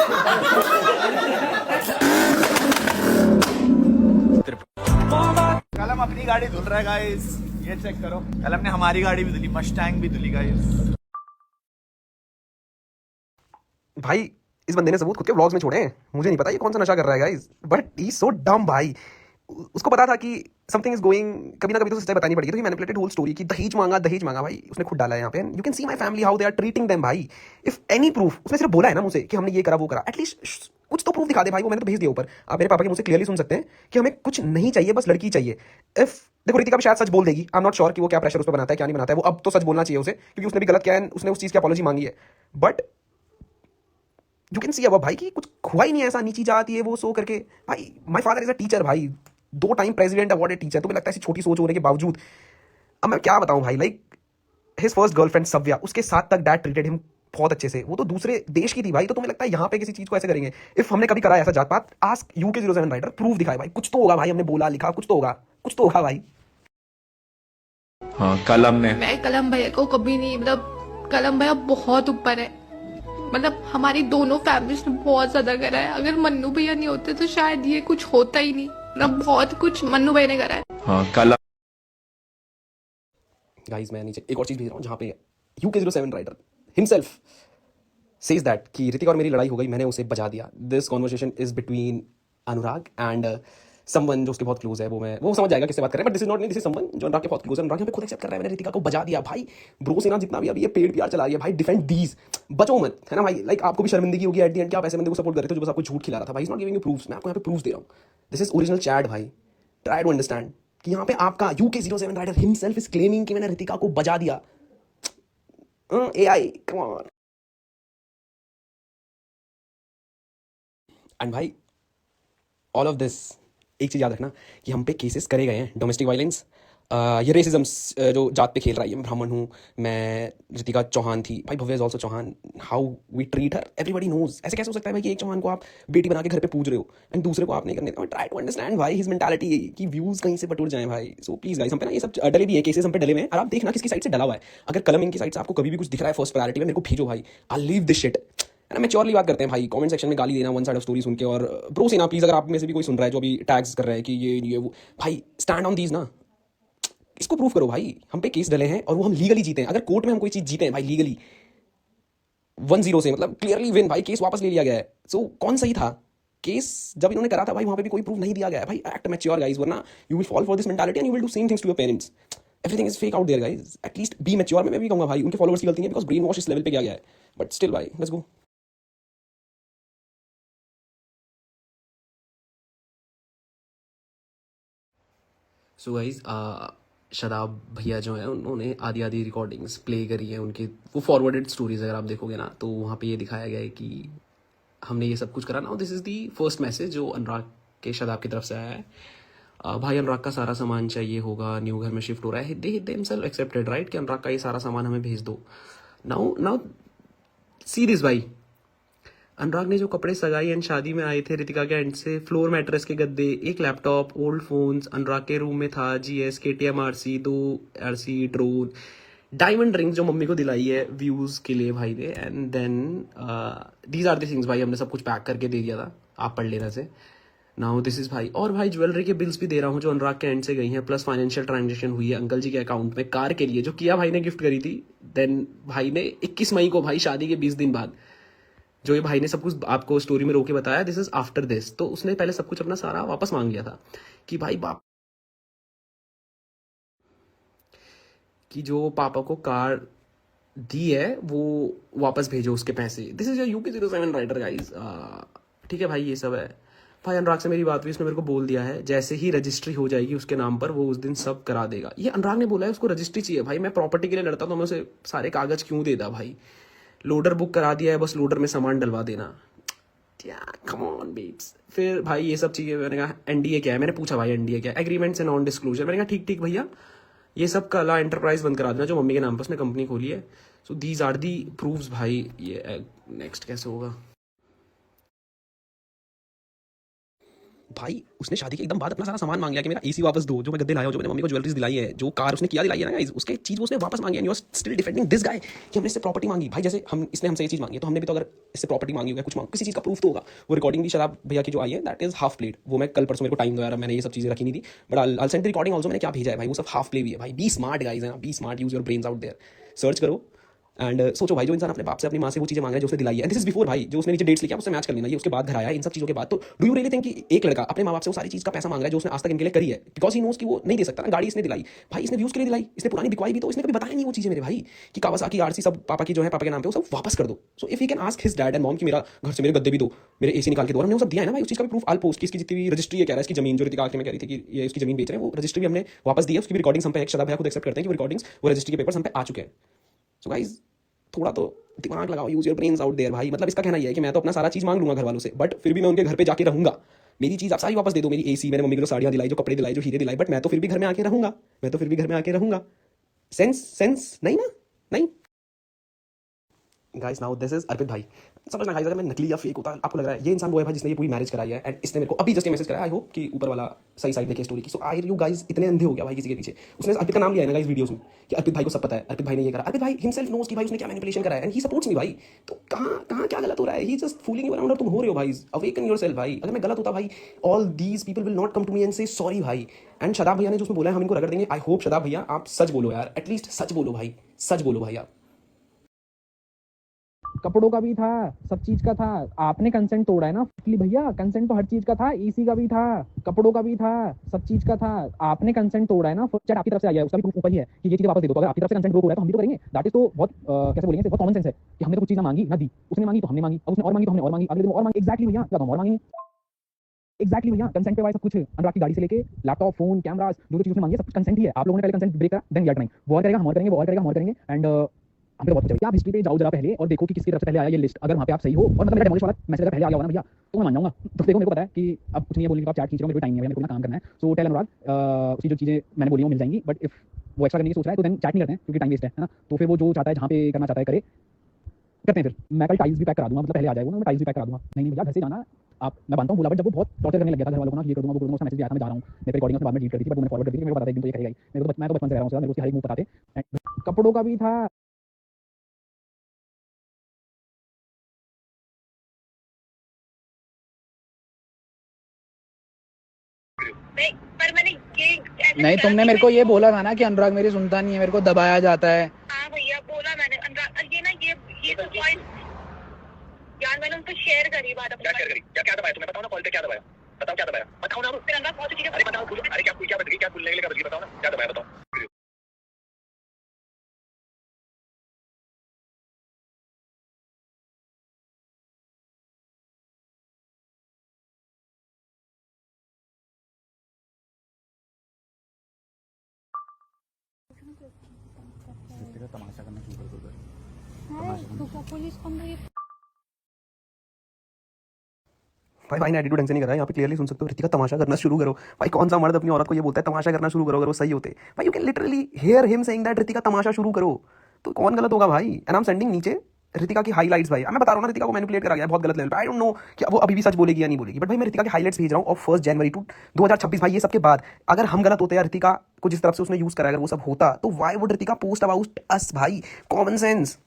कलम अपनी गाड़ी धुल रहा है गाइस, ये चेक करो। कलम ने हमारी गाड़ी भी धुली, मस्टैंग भी धुली गाइस। भाई इस बंदे ने सबूत खुद के व्लॉग्स में छोड़े हैं। मुझे नहीं पता ये कौन सा नशा कर रहा है गाइस, बट ही सो डम भाई। उसको पता था कि समथिंग इज गोइंग, कभी ना कभी तो सच्चाई बतानी पड़ेगी। तो ही मैनिपुलेटेड होल स्टोरी कि दहेज मांगा भाई, उसने खुद डाला है यहाँ पे। You can see my family how they are treating them भाई। इफ एनी प्रूफ, उसने सिर्फ बोला है ना मुझसे कि हमने ये करा वो करा, एटलीस्ट कुछ तो प्रूफ दिखा दे भाई। वो मैंने तो भेज दिया ऊपर, आप मेरे पापा के मुझसे क्लियरली सुन सकते हैं कि हमें कुछ नहीं चाहिए, बस लड़की चाहिए। इफ देखो रितिका भी शायद सच बोल देगी, आई एम नॉट श्योर कि वो क्या प्रेशर उस पर बनाता है क्या नहीं बनाता है। वो अब तो सच बोलना चाहिए उसे, क्योंकि उसने भी गलत किया है, उसने उस चीज की अपॉलॉजी मांगी है। बट यू कैन सी अब भाई कि कुछ हुआ ही नहीं ऐसा, नीची जाती है वो सो करके। भाई my father is a teacher भाई, 2 टाइम प्रेसिडेंट अवार्डेड टीचर। तुम्हें लगता है ऐसी छोटी सोच होने के बावजूद, अब मैं क्या बताऊं भाई, लाइक हिज फर्स्ट गर्लफ्रेंड सव्या, उसके साथ तक डैड ट्रीटेड हिम बहुत अच्छे से। वो तो दूसरे देश की थी भाई, तो तुम्हें लगता है यहाँ पे किसी चीज को ऐसे करेंगे? इफ हमने कभी करा ऐसा जात पात, आस्क यूके 07 राइडर, प्रूफ दिखाए भाई। कुछ तो होगा भाई, हमने बोला लिखा, कुछ तो होगा भाई। हाँ कलम ने, मैं कलम भैया को कभी नहीं, मतलब कलम भैया बहुत ऊपर है, मतलब हमारी दोनों फैमिलीज ने बहुत ज्यादा करा है। अगर मन्नू भैया नहीं होते तो शायद ये कुछ होता ही नहीं, मतलब बहुत कुछ मन्नू भैया ने करा है। हाँ कलम। गाइस मैं नीचे एक और चीज भेज रहा हूँ जहाँ पे UK 07 rider himself says that कि ऋतिका और मेरी लड़ाई हो गई, मैंने उसे बजा दिया। This conversation is between Anurag and someone जो उसके बहुत क्लोज है। वो समझ जाएगा किससे बात कर रहे हैं, but this is not me, this is someone जो अनुराग के बहुत क्लोज है। अनुराग यहाँ पे खुद एक्सेप्ट कर रहा है मैंने ऋतिका को बजा दिया। भाई ब्रो से ना जितना भी अभी ये पेड़ प्यार चला रही है भाई, डिफेंड दीज, बचो मत, है ना भाई। लाइक आपको भी शर्मिंदगी होगी एट द एंड कि आप ऐसे बंदे को सपोर्ट कर रहे थे जो बस आपको झूठ खिला रहा था। भाई is not giving you proofs, मैं आपको यहाँ पे प्रूफ दे रहा हूँ। दिस इज ओरिजिनल चैट भाई, ट्राई टू अंडरस्टैंड कि यहाँ पे आपका UK 07 rider himself is claiming कि मैंने ऋतिका को बजा दिया। AI, come on। एंड भाई ऑल ऑफ दिस, एक चीज़ याद रखना कि हम पे केसेस करे गए हैं डोमेस्टिक वायलेंस, ये रेसिज्म जो जात पे खेल रहा है, ये मैं ब्राह्मण हूँ, मैं रितिका चौहान थी, भाई Bhavya is also Chauhan, how we treat her everybody knows. ऐसे कैसे हो सकता है भाई कि एक चौहान को आप बेटी बना के घर पे पूज रहे हो एंड दूसरे को आप नहीं करने देते? ट्राई टू अंडरस्टैंड भाई हिज मेंटालिटी कि व्यूज कहीं से बटुर जाए भाई। सो प्लीज गाइस, हम पे ना ये सब डले भी है, केसेस हम पे डले हुए हैं, और आप देखना किसकी साइड से डला हुआ है। अगर कलम इनकी साइड से आपको कभी भी कुछ दिख रहा है फर्स्ट प्रायोरिटी में, मेरे को भेजो भाई, आई लीव दिस शिट। है ना, मैच्योरली बात करते हैं भाई, कमेंट सेक्शन में गाली देना वन साइड ऑफ स्टोरी सुन के, और ब्रो से ना प्लीज, अगर आप में से भी कोई सुन रहा है जो अभी टैग्स कर रहा है कि ये वो, भाई स्टैंड ऑन दीज ना, इसको प्रूव करो भाई। हम पे केस डले हैं और वो हम लीगली जीते हैं। अगर कोर्ट में हम कोई चीज जीते हैं भाई लीगली 1-0 से, मतलब क्लियरली विन भाई, केस वापस ले लिया गया है। सो कौन सही था? केस जब इन्होंने करा था भाई, वहां पे भी कोई प्रूफ नहीं दिया गया है भाई। एक्ट मैच्योर गाइस, वरना you will fall for this mentality and you will do same things to your parents. Everything is fake out there guys, at least be mature. मैं भी कहूंगा भाई उनके फॉलोअर्स की गलती नहीं है, बिकॉज ब्रेन वॉश इस लेवल पे गया है, बट स्टिल भाई लेट्स गो। सो गाइस, शराब भैया जो है उन्होंने आधी आधी रिकॉर्डिंग्स प्ले करी है उनकी, वो फॉरवर्डेड स्टोरीज अगर आप देखोगे ना, तो वहाँ पे ये दिखाया गया है कि हमने ये सब कुछ करा ना। This is the first message जो अनुराग के शदाब की तरफ से आया है। भाई अनुराग का सारा सामान चाहिए होगा, न्यू घर में शिफ्ट हो रहा है, दे हिमसेल्फ एक्सेप्टेड राइट कि अनुराग का ये सारा सामान हमें भेज दो। नाउ सी दिस भाई, अनुराग ने जो कपड़े सगाई एंड शादी में आए थे रितिका के एंड से, फ्लोर मैट्रेस के गद्दे, एक लैपटॉप, ओल्ड फोन्स, अनुराग के रूम में था, GS KTM RC 2 RC drone, diamond ring जो मम्मी को दिलाई है व्यूज के लिए भाई ने, and then these are the things भाई, हमने सब कुछ पैक करके दे दिया था, आप पढ़ लेना से। नाउ दिस इज भाई, और भाई ज्वेलरी के बिल्स भी दे रहा हूँ जो अनुराग के एंड से गई हैं, प्लस फाइनेंशियल ट्रांजेक्शन हुई है अंकल जी के अकाउंट में कार के लिए जो किया भाई ने गिफ्ट करी थी। देन भाई ने 21 मई को भाई शादी के 20 दिन बाद जो ये भाई ने सब कुछ आपको स्टोरी में रोके बताया, दिस इज आफ्टर दिस, तो उसने पहले सब कुछ अपना सारा वापस मांग लिया था कि भाई बाप कि जो पापा को कार दी है वो वापस भेजो उसके पैसे। This is your UP07 writer guys. ठीक है भाई, ये सब है भाई। अनुराग से मेरी बात हुई, उसने मेरे को बोल दिया है जैसे ही रजिस्ट्री हो जाएगी उसके नाम पर वो उस दिन सब करा देगा। ये अनुराग ने बोला है, उसको रजिस्ट्री चाहिए भाई। मैं प्रॉपर्टी के लिए लड़ता तो मैं उसे सारे कागज क्यों देता भाई? लोडर बुक करा दिया है, बस लोडर में सामान डलवा देना। Come on babes. फिर भाई ये सब चीजें, मैंने कहा NDA क्या है, मैंने पूछा भाई NDA क्या है, एग्रीमेंट्स एंड नॉन डिस्क्लोजर। मैंने कहा ठीक भैया, ये सब कला एंटरप्राइज बंद करा देना जो मम्मी के नाम पर उसने कंपनी खोली है। So these are the proofs भाई। ये नेक्स्ट कैसे होगा भाई? उसने शादी के एकदम बाद अपना सारा सामान मांग लिया कि मेरा AC वापस दो, जो मैं गद्दे लाया हूं, जो मैंने मम्मी को ज्वेलरीज दिलाई है, जो कार उसने किया दिलाई है ना गाइस, उसके चीज उसने वापस मांगी है। You are still defending this guy कि हमने इससे प्रॉपर्टी मांगी भाई। जैसे इसने हमसे ये चीज मांगी है, तो हमने भी तो अगर इससे प्रॉपर्टी मांगी होगी, कुछ किसी चीज का प्रूफ तो होगा। वो रिकॉर्डिंग भी शराब भैया की जो आई है, दैट इज हाफ प्लेड। वो मैं कल परसों, मेरे को टाइम दो यार, मैंने ये सब चीजें रखी नहीं थी, but I send the recording also. मैंने क्या भेजा है भाई, वो सब हाफ प्ले भी है भाई। बी स्मार्ट गाइस, है ना, be smart, use your brains out there, search करो एंड सोचो भाई, जो इंसान अपने बाप से अपनी माँ से वो चीजें मांग रहा है जो उसने दिलाई है, दिस इज बिफोर भाई, जो उसने नीचे डेट्स लिखा उससे मैच कर लेना, ये उसके बाद घर आया इन सब चीजों के बाद। तो डू यू रियली थिंक कि एक लड़का अपने माँ बाप से वो सारी चीज का पैसा मांग रहा है जो उसने आज तक इनके लिए करी है, बिकॉज ही नोस कि वो नहीं दे सकता ना? गाड़ी इसने दिलाई भाई, इसने व्यूज के लिए दिलाई, इसने पुरानी बिकवाई भी, तो इसने कभी बताया नहीं वो चीजें मेरे भाई कि कावासाकी RC सब पापा की जो है, पापा के नाम पे, वो सब वापस कर दो। So if you can ask his dad and mom कि मेरा घर से मेरे गद्दे भी दो, मेरे AC निकाल के दो, हमने वो सब दिया है ना भाई। उस चीज का भी प्रूफ आल पोस्ट की, इसकी जितनी भी रजिस्ट्री है, कह रहा है इसकी जमीन जो रितिका में कह रही थी कि ये इसकी जमीन बेच रहे हैं, वो रजिस्ट्री भी हमने वापस दी है। उसकी भी रिकॉर्डिंग हम पे शदाब भैया खुद एक्सेप्ट करते हैं कि वो रिकॉर्डिंग्स, वो रजिस्ट्री के पेपर्स हम पे आ चुके हैं। सो गाइस, थोड़ा तो दिमाग लगाओ, use your brains out there भाई। मतलब इसका कहना यह है कि मैं तो अपना सारा चीज मांग लूंगा घर वालों से, बट फिर भी मैं उनके घर पे जाके रहूंगा। मेरी चीज आप सारी वापस दे दो, मेरी AC, मैंने मम्मी को साड़ियां दिलाई, जो कपड़े दिलाई, जो हीरे दिलाई, बट मैं तो फिर भी घर में आके रहूंगा, मैं तो फिर भी घर में आके रहूंगा। सेंस नहीं ना? नहीं गाइस। नाउ दिस इज अर्पित भाई। समझना गाइस, अगर मैं नकली या फेक होता, आपको लग रहा है ये इंसान वो है भाई जिसने ये पूरी मैरिज कराई है, एंड इसने मेरे को अभी जस्ट मैसेज कराया, आई होप कि ऊपर वाला सही साइड देखे स्टोरी की। सो आई यू गाइस इतने अंधे हो गया भाई किसी के पीछे। उसने अर्पित का नाम लिया है ना गाइस वीडियोस में कि अर्पित भाई को सब पता है, अर्पित भाई ने ये करा, अर्पित भाई हिमसेल्फ नोज कि भाई उसने क्या मैनिपुलेशन करा है, एंड ही सपोर्ट्स मी भाई। तो कहां क्या गलत हो रहा है? ही जस्ट फूलिंग यू अराउंड, और तुम हो रहे हो भाई। अवेकन योरसेल्फ भाई। अगर मैं गलत होता भाई, all these people will not come to me and say sorry भाई। एंड शदाब भैया ने जो उसमें बोला है हम इनको रगड़ देंगे, आई होप शदाब भैया आप सच बोलो यार, एटलीस्ट सच बोलो भाई, सच बोलो भाई आप। कपड़ों का भी था, सब चीज का था, आपने कंसेंट तोड़ा है ना भैया। कंसेंट तो हर चीज का था, AC का भी था, कपड़ों का भी था, सब चीज का था, आपने कंसेंट तोड़ा है ना। चैट आपकी तरफ से आया है, उसका भी प्रूफ ऊपर ही है कि ये चीज वापस दे दो। तो अगर आपकी तरफ से कंसेंट ब्रोक हो रहा है तो हम भी तो करेंगे। दैट इज तो बहुत कैसे बोलेंगे, बहुत कॉमन सेंस है कि हमने तो कुछ चीज ना मांगी ना दी, उसने मांगी तो हमने मांगी, अब उसने और मांगी तो हमने और मांगी, अगले दिन और मांगी। एग्जैक्टली भैया, क्या हम और मांगेंगे? एग्जैक्टली भैया, कंसेंट पे वाई सब कुछ। अनुराग की गाड़ी से लेके लैपटॉप, फोन, कैमरास, जो चीज उसने मांगी है सब कुछ कंसेंट ही है। आप लोगों ने पहले कंसेंट ब्रेक करा, देन वी आर ट्राइंग। वो और करेगा, हम और करेंगे, वो और करेगा, हम और करेंगे, एंड हमें बहुत कुछ आप हिस्ट्री पे जाओ जरा पहले और देखो कि किसकी तरफ से पहले आया ये लिस्ट। अगर वहाँ पे आप सही हो और मतलब मेरा डेमोलिश वाला मैसेज अगर पहले आ गया होगा ना भैया तो मैं मान जाऊंगा। तो देखो मेरे को पता है कि अब कुछ नहीं है बोलने का, आप चैट खींच रहे हो, मेरे को टाइम नहीं है, मेरे को ना काम करना है। सो टेल अनुराग उसकी जो चीज़ें मैंने बोली वो मिल जाएंगी, बट इफ वो एक्स्ट्रा करने की सोच रहा है तो देन चैट नहीं करते हैं क्योंकि टाइम वेस्ट है ना। तो फिर वो जो चाहता है जहाँ पे करना चाहता है करे, करते हैं। फिर मैं कल टाइल्स भी पैक करा दूंगा, मतलब पहले आ जाएगा ना, मैं टाइल्स भी पैक करा दूंगा। नहीं भैया घर से जाना आप, मैं मानता हूँ बोला, बट जब वो बहुत टॉर्चर करने लग गया था घर वालों को ना, ये कर दूंगा वो कर दूंगा, उसका मैसेज आया था मैं जा रहा हूँ, मेरे रिकॉर्डिंग से बाद में डिलीट कर दी थी, बट मैंने फॉरवर्ड कर दी थी, मेरे को पता था एक दिन तो ये करेगा ही। मेरे को मैं तो बचपन से रह रहा हूँ, मेरे को उसकी हर एक मूव पता थे। कपड़ों का भी था। पर मैंने ये नहीं तुमने मेरे को ये बोला था ना कि अनुराग मेरी सुनता नहीं है, मेरे को दबाया जाता है। हाँ भैया बोला मैंने अनुराग, ये ना ये तो पॉइंट यार मैंने उनको शेयर करी बात अपनी। क्या शेयर करी? क्या दबाया तुम्हें? बताओ ना, कॉल पे क्या दबाया? बताओ क्या दबाया? बताओ ना। फिर अनुराग बहुत सी चीजें। अरे बताओ, अरे क्या बदली, क्या बोलने के लिए बदली? बताओ ना क्या दबाया, बताओ। तमाशा करना शुरू कर दो। पुलिस भाई ने एटीट्यूड ढंग से नहीं करा है, यहाँ पे क्लियरली सुन सकते हो। रितिका तमाशा करना शुरू करो। भाई कौन सा मर्द अपनी औरत को ये बोलता है तमाशा करना शुरू करो अगर वो सही होते? भाई you can literally hear him saying that Ritika तमाशा शुरू करो, तो कौन गलत होगा भाई? एंड आई एम सेंडिंग नीचे रितिका की हाईलाइट्स। भाई मैं बता रहा हूँ ना, रितिका को मैनिपुलेट करा गया बहुत गलत लेवल पे। आई डोंट नो कि वो अभी भी सच बोलेगी या नहीं बोलेगी, बट भाई मैं रितिका के हाईलाइट्स भेज रहा हूँ ऑफ 1 जनवरी 2026। भाई ये सबके बाद अगर हम गलत होते या रितिका को जिस तरफ से उसने यूज करा अगर वो सब होता, तो why would Ritika post about us? भाई कॉमन सेंस।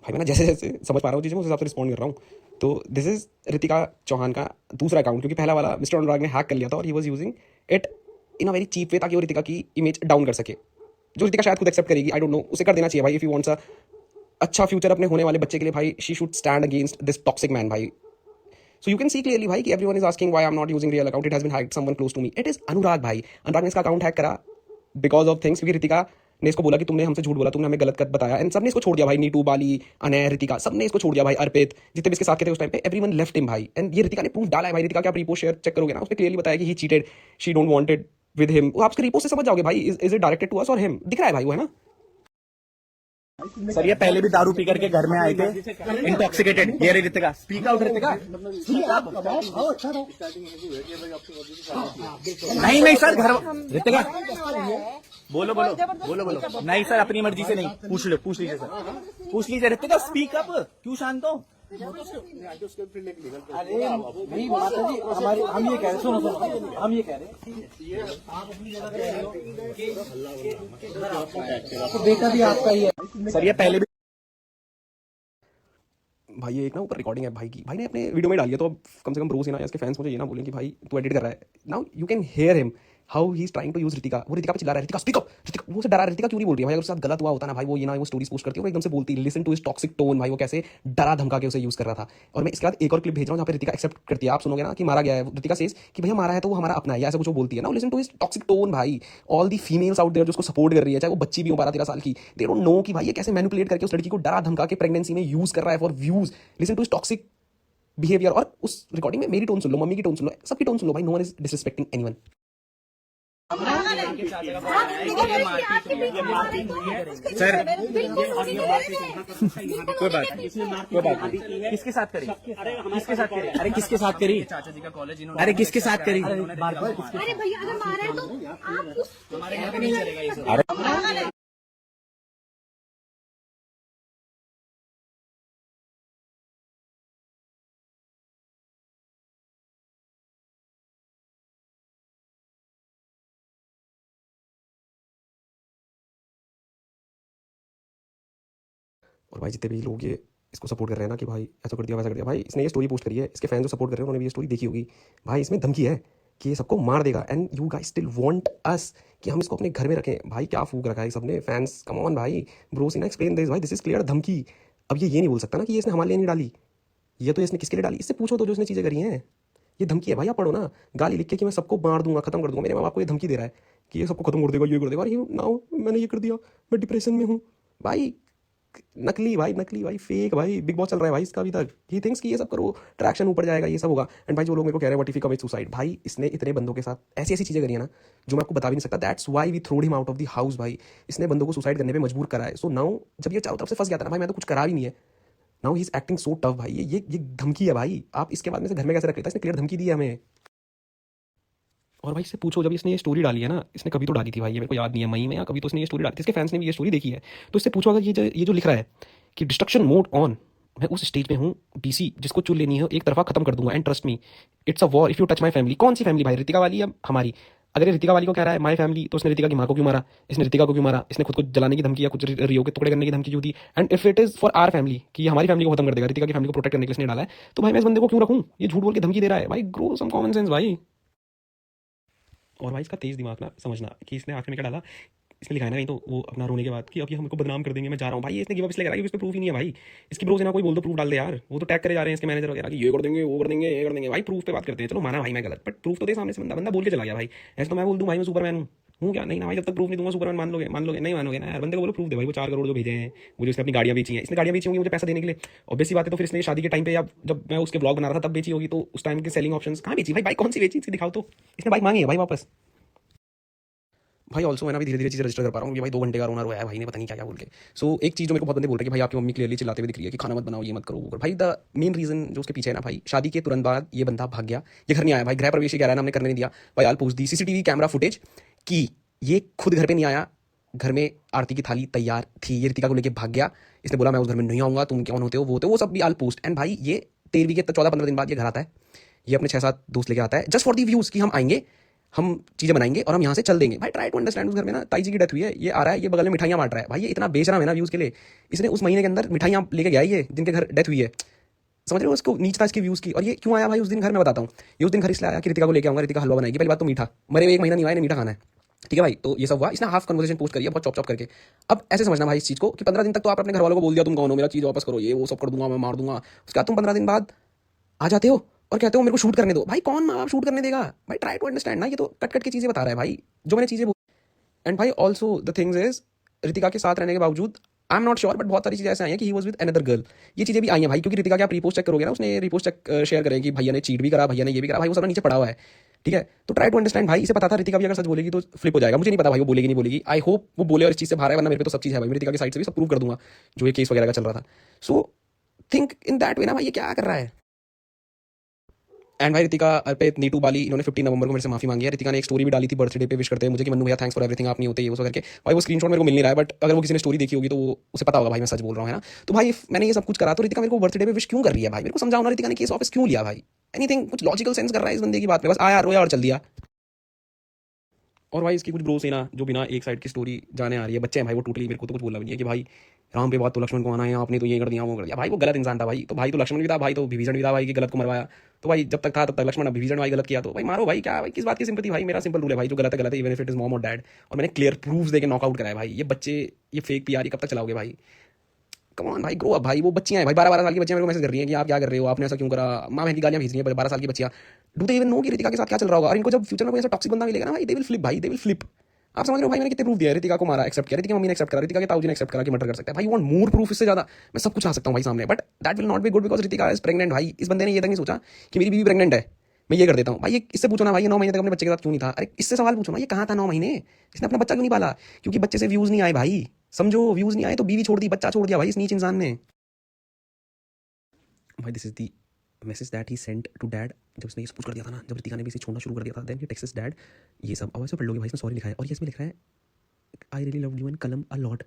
भाई मैं जैसे जैसे समझ पा रहा हूँ चीज़ें, उस हिसाब से रिस्पॉन्ड कर रहा हूँ। तो दिस इज रितिका चौहान का दूसरा अकाउंट, क्योंकि पहला वाला मिस्टर अनुराग ने हैक कर लिया था और he was using it in a very cheap way, ताकि वो रितिका की इमेज डाउन कर सके, जो रितिका शायद खुद एक्सेप्ट करेगी। आई डोंट नो, उसे कर देना चाहिए भाई। इफ यू वांट्स अ अच्छा फ्यूचर अपने होने वाले बच्चे के लिए, भाई she should stand against this toxic man भाई। So you can see clearly भाई कि everyone is asking why I'm not using real account. It has been hacked. Someone close to me. It is अनुराग भाई। अनुराग ने इसका account hack करा because of things, क्योंकि रितिका ने इसको बोला कि तुमने हमसे झूठ बोला, तुमने हमें गलत बताया, एंड सबने इसको छोड़ दिया भाई। नीटू, बाली, अनय, रितिका, सबने इसको छोड़ दिया भाई। अर्पित, जितने भी इसके साथ के थे उस टाइम पे, एवरीवन लेफ्ट हिम भाई। एंड ये रितिका ने प्रूफ डाला है भाई। रितिका का आप रिपोस्ट शेयर चेक करोगे ना, उसने क्लियरली बताया कि he cheated, she don't wanted with him. आप उसके रिपोस्ट से समझ जाओगे भाई, is it directed to us और हिम? दिख रहा है भाई वो, है ना। सर ये पहले भी दारू पी करके घर में आए थे इंटॉक्सिकेटेड। ये रितिका, स्पीक आउट रितिका। नहीं सर, घर रितिका बोलो बोलो बोलो बोलो। नहीं सर अपनी मर्जी से नहीं, पूछ लीजिए सर, पूछ लीजिए। रितिका स्पीक अप, क्यों शांत हो? अरे नहीं माता जी, हमारी हम ये कह रहे, सुनो हम ये कह रहे तो बेटा भी आपका ही है सर। ये पहले भी भाई ये एक ना ऊपर रिकॉर्डिंग है भाई की, भाई ने अपने वीडियो में डाली है, तो अब कम से कम ब्रोस ही ना या इसके फैंस मुझे ये ना बोलें कि भाई तू एडिट कर रहा है। Now you can hear him how he is trying to use Ritika. वो रितिका पे चिल्ला रहा है, रितिका स्पीक अप, रितिका वो से डरा रहा है। रितिका क्यों नहीं बोल रही है भाई? अगर उसके साथ गलत हुआ होता ना भाई, वो ये ना वो स्टोरीज पोस्ट करती है और एकदम से बोलती, listen to his toxic tone. भाई वो कैसे डरा धमका के उसे यूज कर रहा था। और मैं इसके बाद एक और क्लिप भेज रहा हूँ जहाँ पे रितिका एक्सेप्ट करती है। आप सुनोगे ना कि मारा गया है, रितिका सेज कि भैया मारा है तो वो हमारा अपना है, ऐसा कुछ वो बोलती है ना। Listen to his toxic tone भाई। All the females out there जो उसको सपोर्ट कर रही है, चाहे वो बच्ची भी हो 12-13 साल की, दे डोंट नो कि भाई ये कैसे मैनिपुलेट करके उस लड़की को डरा धमका के प्रेगनेंसी में यूज कर रहा है for views. Listen to his toxic behaviour. और उस रिकॉर्डिंग में मेरी टोन सुन लो, मम्मी की टोन सुन लो, सबकी टोन सुन लो भाई। No one is disrespecting anyone. Sir कोई बात नहीं। किसके साथ करी? किसके साथ करी? अरे किसके साथ करी? चाचा जी का कॉलेज इन्होंने। अरे किसके साथ करी? अरे भैया अगर मारा है तो आप हमारे यहाँ पे नहीं चलेगा ये सब। और भाई जितने भी लोग ये इसको सपोर्ट कर रहे हैं ना कि भाई ऐसा कर दिया वैसा कर दिया, भाई इसने ये स्टोरी पोस्ट करी है, इसके फैन जो सपोर्ट कर रहे हैं उन्होंने भी ये स्टोरी देखी होगी। भाई इसमें धमकी है कि ये सबको मार देगा, and you guys still want us कि हम इसको अपने घर में रखें। भाई क्या फूक रखा है सबने, फैंस कम ऑन भाई, ब्रो सी ना एक्सप्लेन दिस भाई, दिस इज क्लियर धमकी। अब ये नहीं बोल सकता ना कि ये इसने हमारे लिए नहीं डाली, ये तो इसने किसके लिए डाली? इससे पूछो तो जो इसने चीज़ें करी हैं। ये धमकी है भाई, आप पढ़ो ना, गाली लिख के कि मैं सबको मार दूंगा, खत्म कर दूंगा। मेरे माँ बाप को ये धमकी दे रहा है कि ये सबको खत्म कर देगा, ये कर देगा। अरे नाउ मैंने ये कर दिया, मैं डिप्रेशन में हूँ। भाई नकली भाई फेक भाई, बिग बॉस चल रहा है भाई इसका अभी तक। ही थिंक्स कि ये सब करो ट्रैक्शन ऊपर जाएगा, ये सब होगा। एंड भाई जो लोग मेरे को कह रहे हैं what if he commit suicide, भाई इसने इतने बंदों के साथ ऐसी ऐसी चीजें करी है ना जो मैं आपको बता भी नहीं सकता। That's why we throwed him out of the house भाई। इसने बंदों को सुसाइड करने पे मजबूर करा है। सो नाउ जब ये चारों तरफ से फंस गया था ना भाई, मैं तो कुछ करा भी नहीं है, now he is acting so tough भाई। ये धमकी है भाई, आप इसके बाद में से घर में कैसे रख लेता है? इसने क्लियर धमकी दी है हमें। और भाई इससे पूछो, जब इसने ये स्टोरी डाली है ना, इसने कभी तो डाली थी भाई, ये मेरे को याद नहीं है, मई में या कभी तो इसने ये स्टोरी डाली थी, इसके फैंस ने भी ये स्टोरी देखी है। तो इससे पूछो अगर ये जो लिख रहा है कि डिस्ट्रक्शन मोड ऑन, मैं उस स्टेज पे हूँ, डीसी जिसको चुन लेनी है एक तरफा खत्म कर दूंगा, and trust me it's a war if you touch my family. कौन सी फैमिली भाई, ऋतिका वाली या हमारी? अगर ये ऋतिका वाली को कह रहा है माई फैमिली, तो इसने ऋतिका की माँ को क्यों मारा? इसने ऋतिका को क्यों मारा? इसने खुद को जलाने की धमकी या कुछ रियो के टुकड़े करने की धमकी क्यों दी? And if it is for our family कि ये हमारी फैमिली को खत्म कर देगा, ऋतिका की फैमिली को प्रोटेक्ट करने के लिए इसने डाला है, तो भाई मैं इस बंदे को क्यों रखूँ? ये झूठ बोल के धमकी दे रहा है भाई, ग्रो सम कॉमन सेंस भाई। और भाई इसका तेज दिमाग ना समझना कि इसने आखिर में क्या डाला, इसने लिखा है ना कहीं तो वो अपना रोने के बाद कि अब ये हमको बदनाम कर देंगे, मैं जा रहा हूँ भाई। इसने गिव अप इसलिए करा कि इस पे प्रूफ ही नहीं है भाई। इसकी ब्रो से ना कोई बोल दो प्रूफ डाल दे यार, वो तो टैग करे जा रहे हैं इसके मैनेजर वगैरह कि ये कर देंगे, वो कर देंगे, ये कर देंगे। भाई प्रूफ पे बात करते हैं, चलो माना भाई मैं गलत, बट प्रूफ तो दे सामने से। बंदा बोल के चला गया भाई, ऐसे तो मैं बोल दूँ भाई मैं सुपरमैन हूँ क्या? नहीं ना भाई, जब तक प्रूफ नहीं दूंगा सुपरमैन मान लोगे नहीं मानोगे ना यार। बंदे को बोलो प्रूफ दे भाई, वो 4 करोड़ जो भेजे हैं, मुझे उसने अपनी गाड़ियाँ बेची हैं, इसने गाड़ियाँ बेची होंगी मुझे पैसा देने के लिए, ऑब्वियसली बात है। तो फिर इसने शादी के टाइम पे या जब मैं उसके ब्लॉग बना रहा था तब बेची होगी, तो उस टाइम के सेलिंग ऑप्शंस कहाँ बेची भाई? बाइक कौन सी बेची इसकी दिखाओ तो। इसने बाइक मांगी है भाई वापस भाई। ऑल्सो मैं ना भी धीरे धीरे चीज़ें रजिस्टर कर पा रहा हूँ कि भाई 2 घंटे का रोना रोया है भाई ने, पता नहीं क्या क्या बोल के। सो एक चीज़ जो मेरे को बहुत बंदे बोल रहे हैं कि भाई आपकी मम्मी क्लियरली चिल्लाते हुए दिख रही है कि खाना मत बनाओ, ये मत करो, वो करो। भाई द मेन रीजन जो उसके पीछे है ना भाई, शादी के तुरंत बाद ये बंदा भाग गया, ये घर नहीं आया भाई। गृह प्रवेश कह रहा है ना हमने करने नहीं दिया भाई। आल पोस्ट दी सीसीटीवी कैमरा फुटेज कि ये खुद घर पे नहीं आया, घर में आरती की थाली तैयार थी, ये ऋतिका को लेके भाग गया। इसने बोला मैं उस घर में नहीं आऊंगा, तुम कौन होते हो, वो सब भी आल पोस्ट। एंड भाई ये 13वीं के 14-15 दिन बाद ये घर आता है, ये अपने 6-7 दोस्त लेके आता है जस्ट फॉर दी व्यूज कि हम आएंगे, हम चीजें बनाएंगे और हम यहाँ से चल देंगे। भाई ट्राई टू अंडरस्टैंड, उस घर में ना ताई जी की डेथ हुई है, ये आ रहा है, ये बगल में मिठाइयाँ बांट रहा है भाई। ये इतना बेच रहा है ना व्यूज के लिए, इसने उस महीने के अंदर मिठाइयाँ लेके गया ये जिनके घर डेथ हुई है, समझ रहे हो? उसको नीच था इसके व्यूज की। और ये क्यों आया भाई उस दिन घर में, बताता हूँ। ये उस दिन घर इसलिए आया कि ऋतिका को लेके आऊंगा, ऋतिका हलवा बनाएगी। पहली बात तो मीठा, मरे हुए 1 महीना नहीं हुआ, मीठा खाना है, ठीक है भाई। तो ये सब हुआ, इसने हाफ कन्वर्सेशन पोस्ट करी है बहुत चॉप करके। अब ऐसे समझना भाई इस चीज को कि 15 दिन तक तो आप अपने घर वालों को बोल दिया तुम कौन हो, मेरा चीज वापस करो, ये वो सब कर दूंगा, मैं मार दूंगा। उसके बाद तुम 15 दिन बाद आ जाते हो और कहते हो मेरे को शूट करने दो। भाई कौन माँ बाप शूट करने देगा भाई? ट्राई टू अंडरस्टैंड ना, ये तो कट की चीजें बता रहा है भाई जो मैंने चीजें। एंड भाई also the things is, Ritika के साथ रहने के बावजूद I am not sure, but बहुत सारी चीजें ऐसे आई हैं कि he was with another girl. ये चीजें भी आई हैं भाई, क्योंकि ऋतिका के आप रिपोस्ट चेक करोगे ना, उसने रिपोस्ट चेक शेयर करें कि भैया ने चीट भी करा, भैया ने ये भी करा, भाई वो सब नीचे पड़ा हुआ है, ठीक है। तो ट्राई टू अंडरस्टैंड भाई, इसे पता था ऋतिका भी अगर सच बोलेगी तो फ्लिप हो जाएगा। मुझे नहीं पता भाई वो बोलेगी नहीं बोलेगी, आई होप वो बोले और इस चीज से बाहर है, वरना मेरे पे तो सब चीज है भाई, ऋतिका की साइड से भी सब प्रूव कर दूंगा जो ये केस वगैरह का चल रहा था। So think in that way ना भाई, ये क्या कर रहा है। एंड भाई ऋतिका, अर्पित, नीटू, बाली, इन्होंने 15 नवंबर को मेरे से माफी मांगी है। ऋतिका ने एक स्टोरी भी डाली थी बर्थडे पे विश करते हैं मुझे कि मन्नू भैया थैंक्स फॉर एवरीथिंग, आप नहीं होते ये वो करके। भाई वो स्क्रीनशॉट मेरे को मिल नहीं रहा है, बट अगर वो किसी ने स्टोरी देखी होगी तो वो उसे पता होगा भाई मैं सच बोल रहा हूँ, है ना। तो भाई मैंने ये सब कुछ करा तो ऋतिका मेरे को बर्थडे पे विश क्यों कर रही है भाई? मेरे को समझाओ ना, ऋतिका ने केस वापस क्यों लिया भाई? एनीथिंग कुछ लॉजिकल सेंस कर रहा है इस बंदे की बात में? बस आया रोया और चल दिया। और भाई इसकी कुछ ब्रो से ना जो बिना एक साइड की स्टोरी जाने आ रही है, बच्चे हैं भाई वो टोटली, मेरे को तो कुछ बोला भी नहीं है कि भाई राम पे बात तो लक्ष्मण को आना है, आपने तो ये कर दिया वो कर दिया। भाई वो गलत इंसान था भाई, तो भाई तो लक्ष्मण भी था, भाई तो विभीषण भी था भाई कि गलत को मरवाया। तो भाई जब तक था तब तक लक्ष्मण, विभीषण भाई गलत किया तो भाई मारो भाई, क्या भाई किस बात की सिंपैथी भाई? मेरा सिंपल रूल है भाई, जो गलत है गलत है, even if it is mom और डैड। और मैंने क्लियर प्रूफ्स देके नॉकआउट कराया भाई। ये बच्चे ये फेक पीआर कब तक चलाओगे भाई? कम ऑन भाई, ग्रो अप भाई। वो बच्चियां हैं भाई, 12-12 साल की बच्चियां मेरे को मैसेज कर रही हैं कि आप क्या कर रहे हो, आपने ऐसा क्यों करा, माँ बहन की गालियां भेज रही हैं 12 साल की बच्चियां। डू दे इवन नो कि ऋतिका के साथ क्या चल रहा होगा? और इनको जब फ्यूचर में कोई ऐसा टॉक्सिक बंदा मिलेगा ना भाई, दे विल फ्लिप भाई, दे विल फ्लिप। आप समझ रहे हो भाई मैंने कितने प्रूफ दिया? ऋतिका को मारा, एक्सेप्ट किया, ऋतिका मम्मी ने एक्सेप्ट करा, ऋतिका के ताऊजी ने एक्सेप्ट करा कि मर्डर कर सकता है भाई। You want more proof? इससे ज्यादा मैं सब कुछ ला सकता हूँ भाई सामने, but that will not be good because Ritika is pregnant भाई। इस बंदे ने ये तक नहीं सोचा कि मेरी बीवी प्रेग्नेंट है, मैं ये कर देता हूँ भाई। ये इससे पूछो ना भाई, ये 9 महीने तक अपने बच्चे के साथ क्यों नहीं था? अरे इससे सवाल पूछो ना, ये कहाँ था 9 महीने? इसने अपना बच्चा क्यों नहीं पाला? क्योंकि बच्चे से व्यूज नहीं आए भाई, समझो। व्यूज नहीं आए तो बीवी छोड़ दी, बच्चा छोड़ दिया भाई इस नीच इंसान ने भाई। This is the message that he sent to dad. जब उसने ये पुश कर दिया था ना, जब ऋतिका ने भी इसे छोड़ना शुरू कर दिया था, देन ही टेक्स्ट डैड। ये सब अब ऐसे पढ़ लोगे भाई, इसमें सॉरी लिखा है और ये इसमें लिख रहा है I really love you and कलम अ लॉट,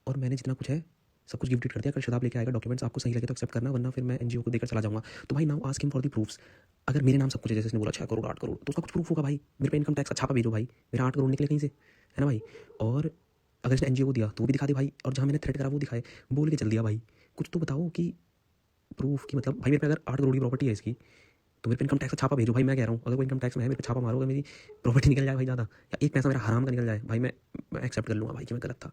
और मैंने जितना कुछ है सब कुछ गिफ्ट कर दिया। कल शदाब लेके आएगा डॉक्यूमेंट्स, आपको सही लगे तो एक्सेप्ट करना, वरना फिर मैं एनजीओ को देकर चला जाऊंगा। तो भाई now ask him for the proofs. अगर मेरे नाम सब कुछ है, जैसे इसने बोला 6 करोड़ 8 करोड़, तो उसका कुछ प्रूफ होगा भाई। मेरे पे इनकम टैक्स का छापा भेजो भाई, मेरा 8 करोड़ निकले कहीं से, है ना भाई। और अगर इसने एनजीओ को दिया तो वो भी दिखा दे भाई, और जहाँ मैंने थ्रेट करा वो दिखाए, बोल के चल दिया भाई। कुछ तो बताओ कि प्रूफ की, मतलब भाई मेरे पे अगर 8 करोड़ की प्रॉपर्टी है इसकी, तो मेरे पे इनकम टैक्स का छापा भेजो भाई। मैं कह रहा हूँ अगर कोई इनकम टैक्स में है, मेरे पे छापा मारोगे, मेरी प्रॉपर्टी निकल जाए भाई ज़्यादा, या एक पैसा मेरा हराम का निकल जाए भाई, मैं एक्सेप्ट कर लूँगा भाई कि मैं गलत था।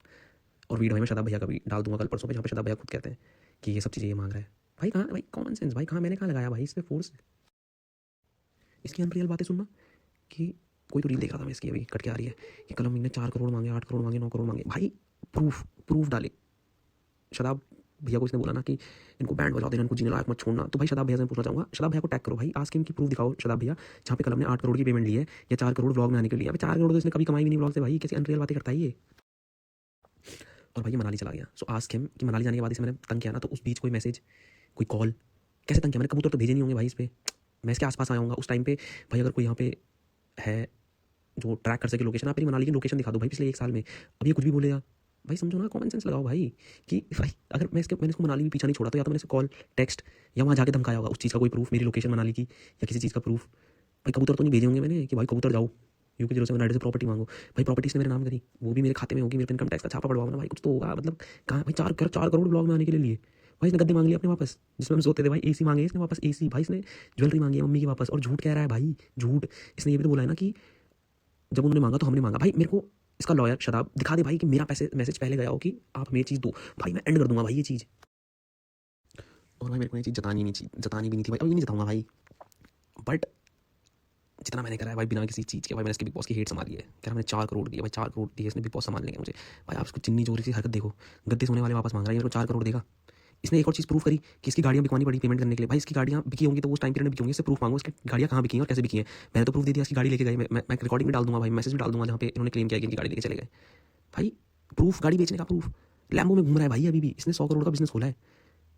और वीडियो भाई मैं शदाब भैया का भी डाल दूंगा कल परसों पे, जहाँ पे शदाब भैया खुद कहते हैं कि ये सब चीज़ें ये मांग रहा है भाई। कहाँ भाई कॉमन सेंस भाई, कहाँ मैंने कहाँ लगाया भाई इस पर फोर्स? इसकी अनरियल बातें सुनना कि कोई तो रील देख रहा था मैं इसकी, अभी कट के आ रही है कि कलम ने 4 करोड़ मांगे, 8 करोड़ मांगे, 9 करोड़ मांगे। भाई प्रूफ डाले, शदाब भैया को इसने बोला ना कि इनको बैंड बजा देना, इनको जीने लायक मत छोड़ना, तो भाई शदाब भैया से मैं पूछना चाहूँगा, शदाब भैया को टैग करो भाई, आज की प्रूफ दिखाओ शदाब भैया, जहाँ पे कलम ने 8 करोड़ की पेमेंट ली है या 4 करोड़ व्लॉग में आने के लिए। अभी 4 करोड़ तो इसने कभी कमाई भी नहीं व्लॉग से भाई, कैसी अनरियल बातें करता है ये। और भाई ये मनाली चला गया, सो आस्क हिम कि मनाली जाने के बाद इसे मैंने तंग किया ना, तो उस बीच कोई मैसेज, कोई कॉल कैसे तंग किया मैंने? कबूतर तो भेजे नहीं होंगे भाई इस पर, मैं इसके आसपास आया हूँ उस टाइम पे। भाई अगर कोई यहाँ पे है जो ट्रैक कर सके लोकेशन, आप मेरी मनाली की लोकेशन दिखा दो भाई पिछले 1 साल में। अब ये कुछ भी बोलेगा भाई, समझो ना, कॉमन सेंस लगाओ भाई कि भाई अगर मैंने इसको मनाली भी पीछा नहीं छोड़ा, तो या तो मैंने इसको कॉल टेक्स्ट या वहाँ जाके धमकाया होगा, उस चीज़ का कोई प्रूफ, मेरी लोकेशन मनाली की या किसी चीज़ का प्रूफ। भाई कबूतर तो नहीं भेजे होंगे मैंने कि भाई कबूतर जाओ यूपी 07 से प्रॉपर्टी मांगो। भाई प्रॉपर्टी इसने मेरे नाम करी, वो भी मेरे खाते में होगी, मेरे इनकम टैक्स का छापा पड़वाओ ना भाई, कुछ तो होगा। मतलब कहाँ भाई 4 करोड़ ब्लॉग में आने के लिए लिए भाई इसने गद्दे मांग लिया अपने वापस, जिसमें हम सोते थे भाई। एसी मांगे इसने वापस, एसी भाई इसने ज्वेलरी मांगी है मम्मी की वापस, और झूठ कह रहा है भाई, झूठ। इसने ये भी तो बोला है ना कि जब उन्होंने मांगा तो हमने मांगा। भाई मेरे को इसका लॉयर शदाब दिखा दे भाई कि मेरा मैसेज पहले गया हो कि आप हमें ये चीज़ दो, भाई मैं एंड कर दूंगा भाई ये चीज़। और भाई मेरे को ये चीज़ जतानी भी नहीं थी भाई, अभी नहीं जताऊंगा भाई। बट जितना मैंने करा है भाई बिना किसी चीज़ के, भाई मैंने इसके बिग बॉस की हेट संभाली है। कह रहा मैंने 4 करोड़ दिए भाई, 4 करोड़ दिए इसने, बिग बॉस संभाल लेंगे मुझे। भाई आप इसको चिन्नी चोरी सी हरकत देखो, गद्दे सोने वाले वापस मांग रहा है, मेरे को 4 करोड़ देगा। इसने एक और चीज़ प्रूफ करी कि इसकी गाड़ियाँ बिकवानी पड़ी पेमेंट करने के लिए। भाई इसकी गाड़ियाँ बिकी होंगी तो उस टाइम पीरियड में बिकी होंगी, इससे प्रूफ मांगो इसकी गाड़ियाँ कहाँ बिकी हैं और कैसे बिकी हैं। मैंने तो प्रूफ दे दिया, इसकी गाड़ी लेके गए, मैं रिकॉर्डिंग भी डाल दूंगा भाई, मैसेज भी डाल दूंगा जहाँ पे इन्होंने क्लेम किया कि इनकी गाड़ी लेके चले गए। भाई प्रूफ, गाड़ी बेचने का प्रूफ, लैम्बो में घूम रहा है भाई अभी भी, इसने 100 करोड़ का बिजनेस खोला है,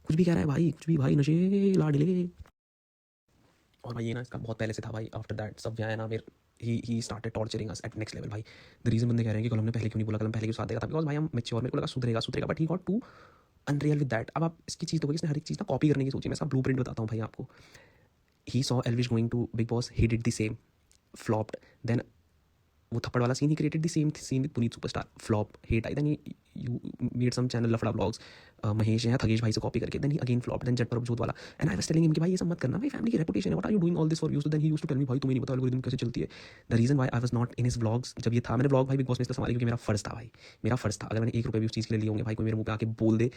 कुछ भी कह रहा है भाई, कुछ भी भाई, नशे लाडले। और भाई ये ना इसका बहुत पहले से था भाई। आफ्टर दैट सब आया ना, फिर he started torturing us at next level भाई। द रीजन बंदे कह रहे हैं कि कलम ने पहले क्यों नहीं बोला, कलम पहले क्यों साथ देगा था, बिकॉज भाई हम मैच्योर, मेरे को लगा सुधरेगा, but he got to unreal with that. अब आप इसकी चीज़ तो इसने हर एक चीज़ ना कॉपी करने की सोची। मैं इसका ब्लूप्रिंट बताता हूँ भाई आपको। He saw Elvish going to Bigg Boss, he did the same, flopped. Then वो थप्पड़ वाला scene, he created the same scene with Puneet Superstar, flop, hate आई। Then you made some channel लफड़ा ब्लॉग्स, महेश या थगेश भाई से कॉपी करके, then he again flop, then Jatt Prabhjot वाला। And I was telling him कि भाई ये सब मत करना भाई, फैमिली की रेपुटेशन है, what are you doing all this for views. Then he used to tell me भाई तुम्हें नहीं पता एल्गोरिथम कैसे चलती है। The reason why I was not in his vlogs, जब ये था मैंने व्लॉग भाई बिग बॉस में इसलिए संभाली क्योंकि मेरा फर्ज था भाई, मेरा फर्ज था। अगर मैंने 1 रुपये भी उस चीज़ के लिए लिए होंगे भाई, कोई मेरे मुंह पे आके बोल दे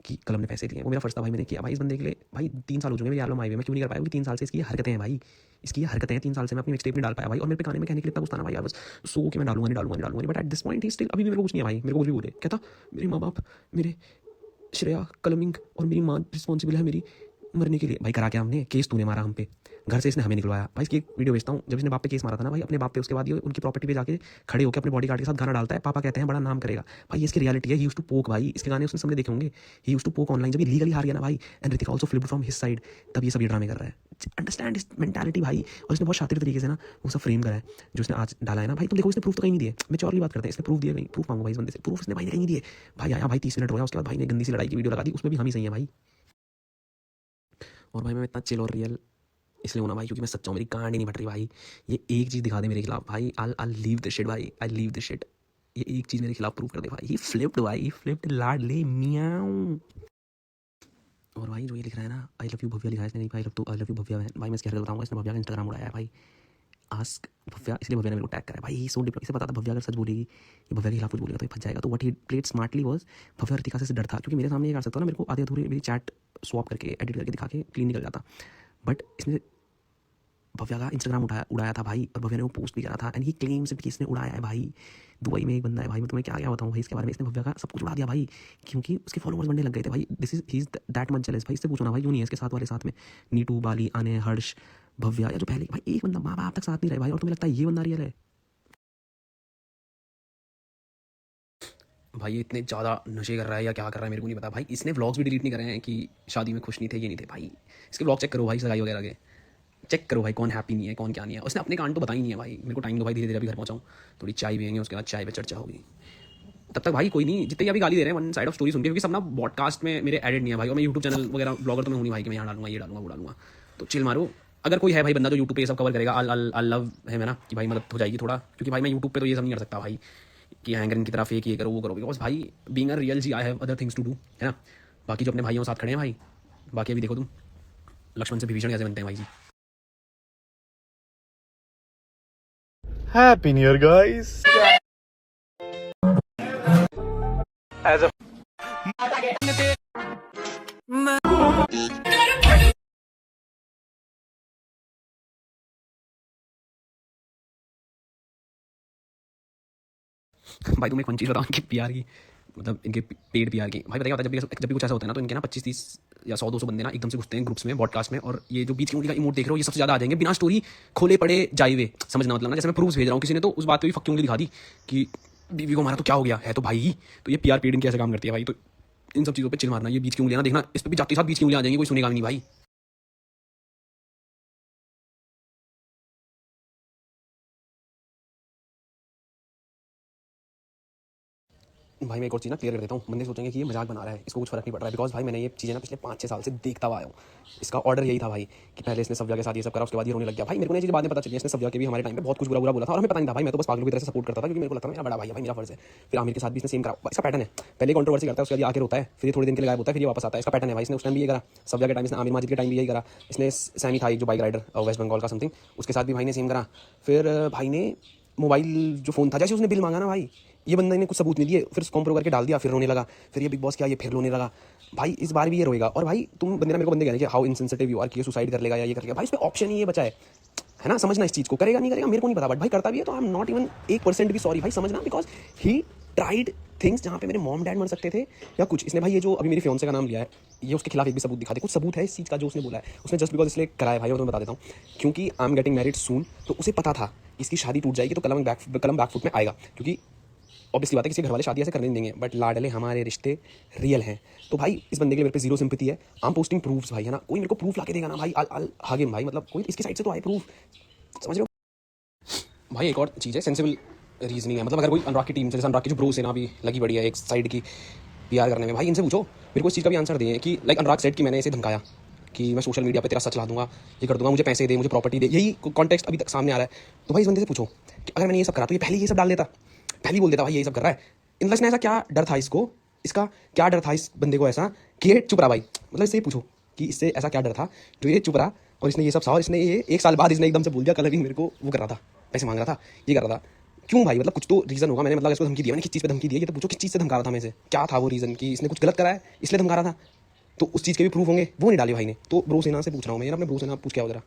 कि कलम ने पैसे दिए, वो मेरा फर्ज था भाई, मैंने किया भाई इस बंदे के लिए। भाई 3 साल हो चुके मेरे आलम आए हुए, मैं क्यों नहीं कर पाया? क्योंकि 3 साल से इसकी हरकतें हैं भाई, इसकी ये हरकतें हैं। 3 साल से मैं अपनी मिक्सटेप नहीं डाल पाया भाई, और मेरे पे गाने में कहने के लिए इतना गुस्सा ना भाई, बस सो कि मैं डालूंगा, but at this point he still अभी भी मेरे को कुछ नहीं है भाई। मेरे को कुछ भी बोले, कहता मेरे माँ बाप, मेरे श्रेया, कलमिंग और मेरी माँ रिस्पॉन्सिबल है मेरी मरने के लिए। भाई करा क्या हमने? केस तूने मारा हम पे, घर से इसने हमें निकलवाया भाई। इसकी एक वीडियो भेजता हूँ, जब इसने बाप पे केस मारा था ना भाई, अपने बाप पे, उसके बाद ये उनकी प्रॉपर्टी पे जाके खड़े होकर अपने बॉडी गार्ड के साथ गाना डालता है, पापा कहते हैं बड़ा नाम करेगा भाई। ये इसकी रियलिटी है। ही यूज्ड टू पोक भाई, इसके गाने उसने सबने देखे होंगे, he used to poke online. जब ये लीगली हार गया ना भाई, and Hrithik also flipped from his side, तब ये सब ये ड्रामे कर रहा है। अंडरस्टैंड इस मेंटालिटी भाई। और इसने बहुत शातिर तरीके से ना वो सब फ्रेम करा है जो इसने आज डाला है ना भाई। तुम देखो इसने प्रूफ तो कहीं नहीं दिए, मैं चौर की बात करते हैं, इसने प्रूफ दिया कहीं? प्रूफ मांगो भाई इस बंदे से, प्रूफ इसने भाई ने कहीं नहीं दिए भाई। आया भाई 30 मिनट हो गया, उसके बाद भाई ने गंदी सी लड़ाई की वीडियो लगा दी, उसमें भी हम ही सही है भाई। और भाई मैं इतना चिल और रियल इसलिए होना भाई क्योंकि मैं सच्चा हूँ, मेरी कहानी नहीं बट रही भाई। ये एक चीज़ दिखा दे मेरे खिलाफ भाई, आई लीव दिस शिट भाई, आई लीव दिस शिट। ये एक चीज़ मेरे खिलाफ प्रूव कर दे भाई। ही फ्लिप्ड भाई, ही फ्लिप्ड लाडले मियाऊं। और भाई जो ये लिख रहा है ना, आई लव यू भव्या लिखा है इसने, नहीं भाई आई लव यू भव्या है भाई। मैं इसकी हरकत बताऊंगा, इसने भव्या का इंस्टाग्राम उड़ाया है भाई। आस्क भव्या, इसलिए भव्या ने मेरे को टैग करा है भाई। ही सो डिप्लो, इसे पता था भव्या अगर सच बोलेगी, ये भव्या के खिलाफ कुछ बोलेगा तो ये फंस जाएगा। तो what he played smartly was, Bhavya Ritika से डर था क्योंकि मेरे सामने ये कर सकता ना, मेरे को आधे अधूरे मेरी चैट स्वैप करके एडिट करके दिखा के क्लीन निकल जाता। बट इसने भव्या का इंस्टाग्राम उड़ाया था भाई, और भव्या ने वो पोस्ट भी करा था, एंड ही क्लेम्स कि इसने उड़ाया है भाई। दुबई में एक बंदा है भाई, मैं तुम्हें क्या बताऊं भाई इसके बारे में। इसने भव्या का सब कुछ उड़ा दिया भाई, क्योंकि उसके फॉलोअर्स बनने लग गए थे भाई। He is that much jealous भाई। इससे पूछो ना भाई, यूं नहीं है इसके साथ वाले साथ में नीटू, बाली, आने, हर्ष, भव्या, या जो पहले भाई एक बंदा माँ बाप तक साथ नहीं रहे भाई, और तुम्हें लगता है ये बंदा रियल है भाई? ये इतने ज़्यादा नशे कर रहा है या क्या कर रहा है मेरे को नहीं पता भाई। इसने व्लॉग्स भी डिलीट नहीं करे हैं कि शादी में खुश नहीं थे, ये नहीं थे भाई। इसके व्लॉग चेक करो भाई, सगाई वगैरह के चेक करो भाई, कौन हैप्पी नहीं है, कौन क्या नहीं है। उसने अपने कांड तो बताई नहीं है भाई। मेरे को टाइम दो भाई, धीरे धीरे अभी घर पहुँचाऊँ, थोड़ी चाय पियेंगे, उसके बाद चाय पे चर्चा होगी। तब तक भाई कोई नहीं, जितने अभी गाली दे रहे हैं वन साइड ऑफ स्टोरी सुन के, क्योंकि सब ना पॉडकास्ट में मेरे एडिट नहीं है भाई, और मैं यूट्यूब चैनल वगैरह ब्लॉगर तो मैं हूँ नहीं भाई कि मैं यहाँ डालूंगा, ये डालूंगा, वो डालूंगा। तो चिल मारो। अगर कोई है भाई बंदा जो यूट्यूब पे ये सब कवर करेगा, अल लव है मैं ना कि भाई मदद हो जाएगी थोड़ा, क्योंकि भाई मैं यूट्यूब पे तो ये सब नहीं कर सकता भाई कि हैंगर की तरह फेक ये करो वो करो, बिकॉज भाई being a real G I have other things to do, है ना। बाकी जो अपने भाइयों के साथ खड़े हैं भाई, बाकी अभी देखो तुम लक्ष्मण से विभीषण कैसे बनते हैं भाई जी। Happy New Year, guys. As a भाई तुम्हें एक चीज़ बताऊँ कि पीआर की मतलब इनके पेड पीआर की। भाई बताइए, जब भी कुछ ऐसा होता है ना, तो इनके ना 25-30 या 100-200 बंदे ना एकदम से घुसते हैं ग्रुप्स में, पॉडकास्ट में, और ये जो बीच की उंगली का इमोट देख रहे हो, ये सबसे ज़्यादा आ जाएंगे बिना स्टोरी खोले पड़े जाए हुए। समझना मतलब ना, जैसे मैं प्रूफ्स भेज रहा हूँ, किसी ने तो उस बात पे भी फक्की उंगली दिखा दी कि बीवी को मारा तो क्या हो गया है, तो भाई ही। तो ये पीआर पेड इनके ऐसे काम करती है भाई। तो इन सब चीज़ों पर चिल मारना, ये बीच की उंगलियाँ ना देखना, इस पर भी जाते साथ बीच की उंगलियाँ आ जाएंगी, कोई सुनेगा भी नहीं भाई। भाई मैं एक और चीज़ ना क्लियर कर देता हूँ, बंदे सोचेंगे कि ये मजाक बना रहा है, इसको कुछ फर्क नहीं पड़ रहा है। बिकॉज भाई मैंने ये चीज़ें ना पिछले 5-6 साल से देखता हुआ आया हूँ। इसका ऑर्डर यही था भाई कि पहले इसने सव्या के साथ ये सब करा, उसके बाद ये रोने लग गया। भाई मेरे को ये चीज़ बाद में पता चली, इसने सव्या के भी हमारे टाइम पे बहुत कुछ बुरा बोला था, और हमें पता नहीं था भाई। मैं तो बस पागलों की तरह से सपोर्ट करता था, क्योंकि मेरे को लगता है मेरा बड़ा भाई है, भाई मेरा फर्ज है। फिर आमिर के साथ भी इसने सेम करा। इसका पैटर्न है, पहले कंट्रोवर्सी करता है, उसके बाद आके रोता है, फिर थोड़े दिन के लिए गायब होता है, फिर ये वापस आता है। इसका पैटर्न है भाई। इसने उस टाइम भी ये करा, सव्या के टाइम इसने आमिर माजिद के टाइम भी यही करा। इसने सैमी था एक जो बाइक राइडर वेस्ट बंगाल का समथिंग, उसके साथ भी भाई ने सेम करा। फिर भाई ने मोबाइल जो फ़ोन था, जैसे उसने बिल मांगा ना भाई, ये बंदे ने कुछ सबूत नहीं दिए, फिर कॉम्प्रो करके डाल दिया, फिर रोने लगा। फिर ये बिग बॉस क्या, ये फिर रोने लगा। भाई इस बार भी ये रोएगा। और भाई तुम बंदे ना मेरे को बंदे कहने कि हाउ इनसेंसिटिव यू आर, कि ये सुसाइड कर लेगा या ये कर लेगा। भाई इस पर ऑप्शन ही ये बचा है ना, समझना इस चीज़ को। करेगा नहीं करेगा मेरे को नहीं पता, बट भाई करता भी है तो आई एम नॉट इवन 1% भी सॉरी भाई, समझना। बिकॉज ही ट्राइड थिंग्स जहाँ पे मेरे मॉम डैड मर सकते थे या कुछ। इसने भाई ये जो अभी मेरी फियांसे का नाम लिया है, ये उसके खिलाफ एक भी सबूत दिखा दे। कुछ सबूत है इस चीज़ का जो उसने बोला है, उसने जस्ट बिकॉज इसलिए कराया भाई। और मैं बता देता हूँ, क्योंकि आई एम गेटिंग मैरिड सून, तो उसे पता था इसकी शादी टूट जाएगी तो कलम बैकफुट में आएगा। क्योंकि ऑब्वियसली बात है, किसी घर वाले शादी ऐसे करने नहीं देंगे, बट लाडले हमारे रिश्ते रियल हैं। तो भाई इस बंदे के लिए मेरे पे जीरो सिंपैथी है। आई एम पोस्टिंग प्रूफ्स भाई, है ना। कोई मेरे को प्रूफ ला के देगा ना भाई, I'll hug him भाई। मतलब कोई इसकी साइड से तो आए प्रूफ, समझ रहे हो भाई। एक और चीज़ है, सेंसिबल रीजनिंग है। मतलब अगर कोई अनुराग की टीम से, जैसे अनुराग की जो ब्रोस है ना अभी लगी बड़ी है एक साइड की पीआर करने में, भाई इनसे पूछो, मेरे को इस चीज़ का भी आंसर दें कि लाइक अनुराग सेट कि मैंने इसे धमकाया कि मैं सोशल मीडिया पे तेरा सच ला दूंगा, ये कर दूंगा, मुझे पैसे दे, मुझे प्रॉपर्टी दे। यही कॉन्टेक्स्ट अभी तक सामने आ रहा है। तो भाई इस बंदे से पूछो कि अगर मैंने ये सब करा तो ये पहले ये सब डाल देता, पहले बोल देता भाई यही सब कर रहा है। इनलेस ने ऐसा क्या डर था इसको, इसका क्या डर था इस बंदे को ऐसा कि ये चुप रहा भाई। मतलब इससे ये पूछो कि इससे ऐसा क्या डर था जो ये चुप रहा, और इसने ये सब सहा, और इसने ये 1 साल बाद इसने एकदम से बोल दिया कल अभी मेरे को वो कर रहा था, पैसे मांग रहा था, ये कर रहा था। क्यों भाई, मतलब कुछ तो रीज़न होगा। मैंने मतलब इसको धमकी दिया, मैंने किस चीज़ पे धमकी दी, ये तो पूछो किस चीज़ से धमका रहा था मैं से, क्या था वो रीज़न कि इसने कुछ गलत करा है इसलिए धमका रहा था। तो उस चीज़ के भी प्रूफ होंगे, वो नहीं डाले भाई ने। तो ब्रो सेना से पूछ रहा हूँ मैं यार, अपने ब्रो सेना पूछ के आओ जरा।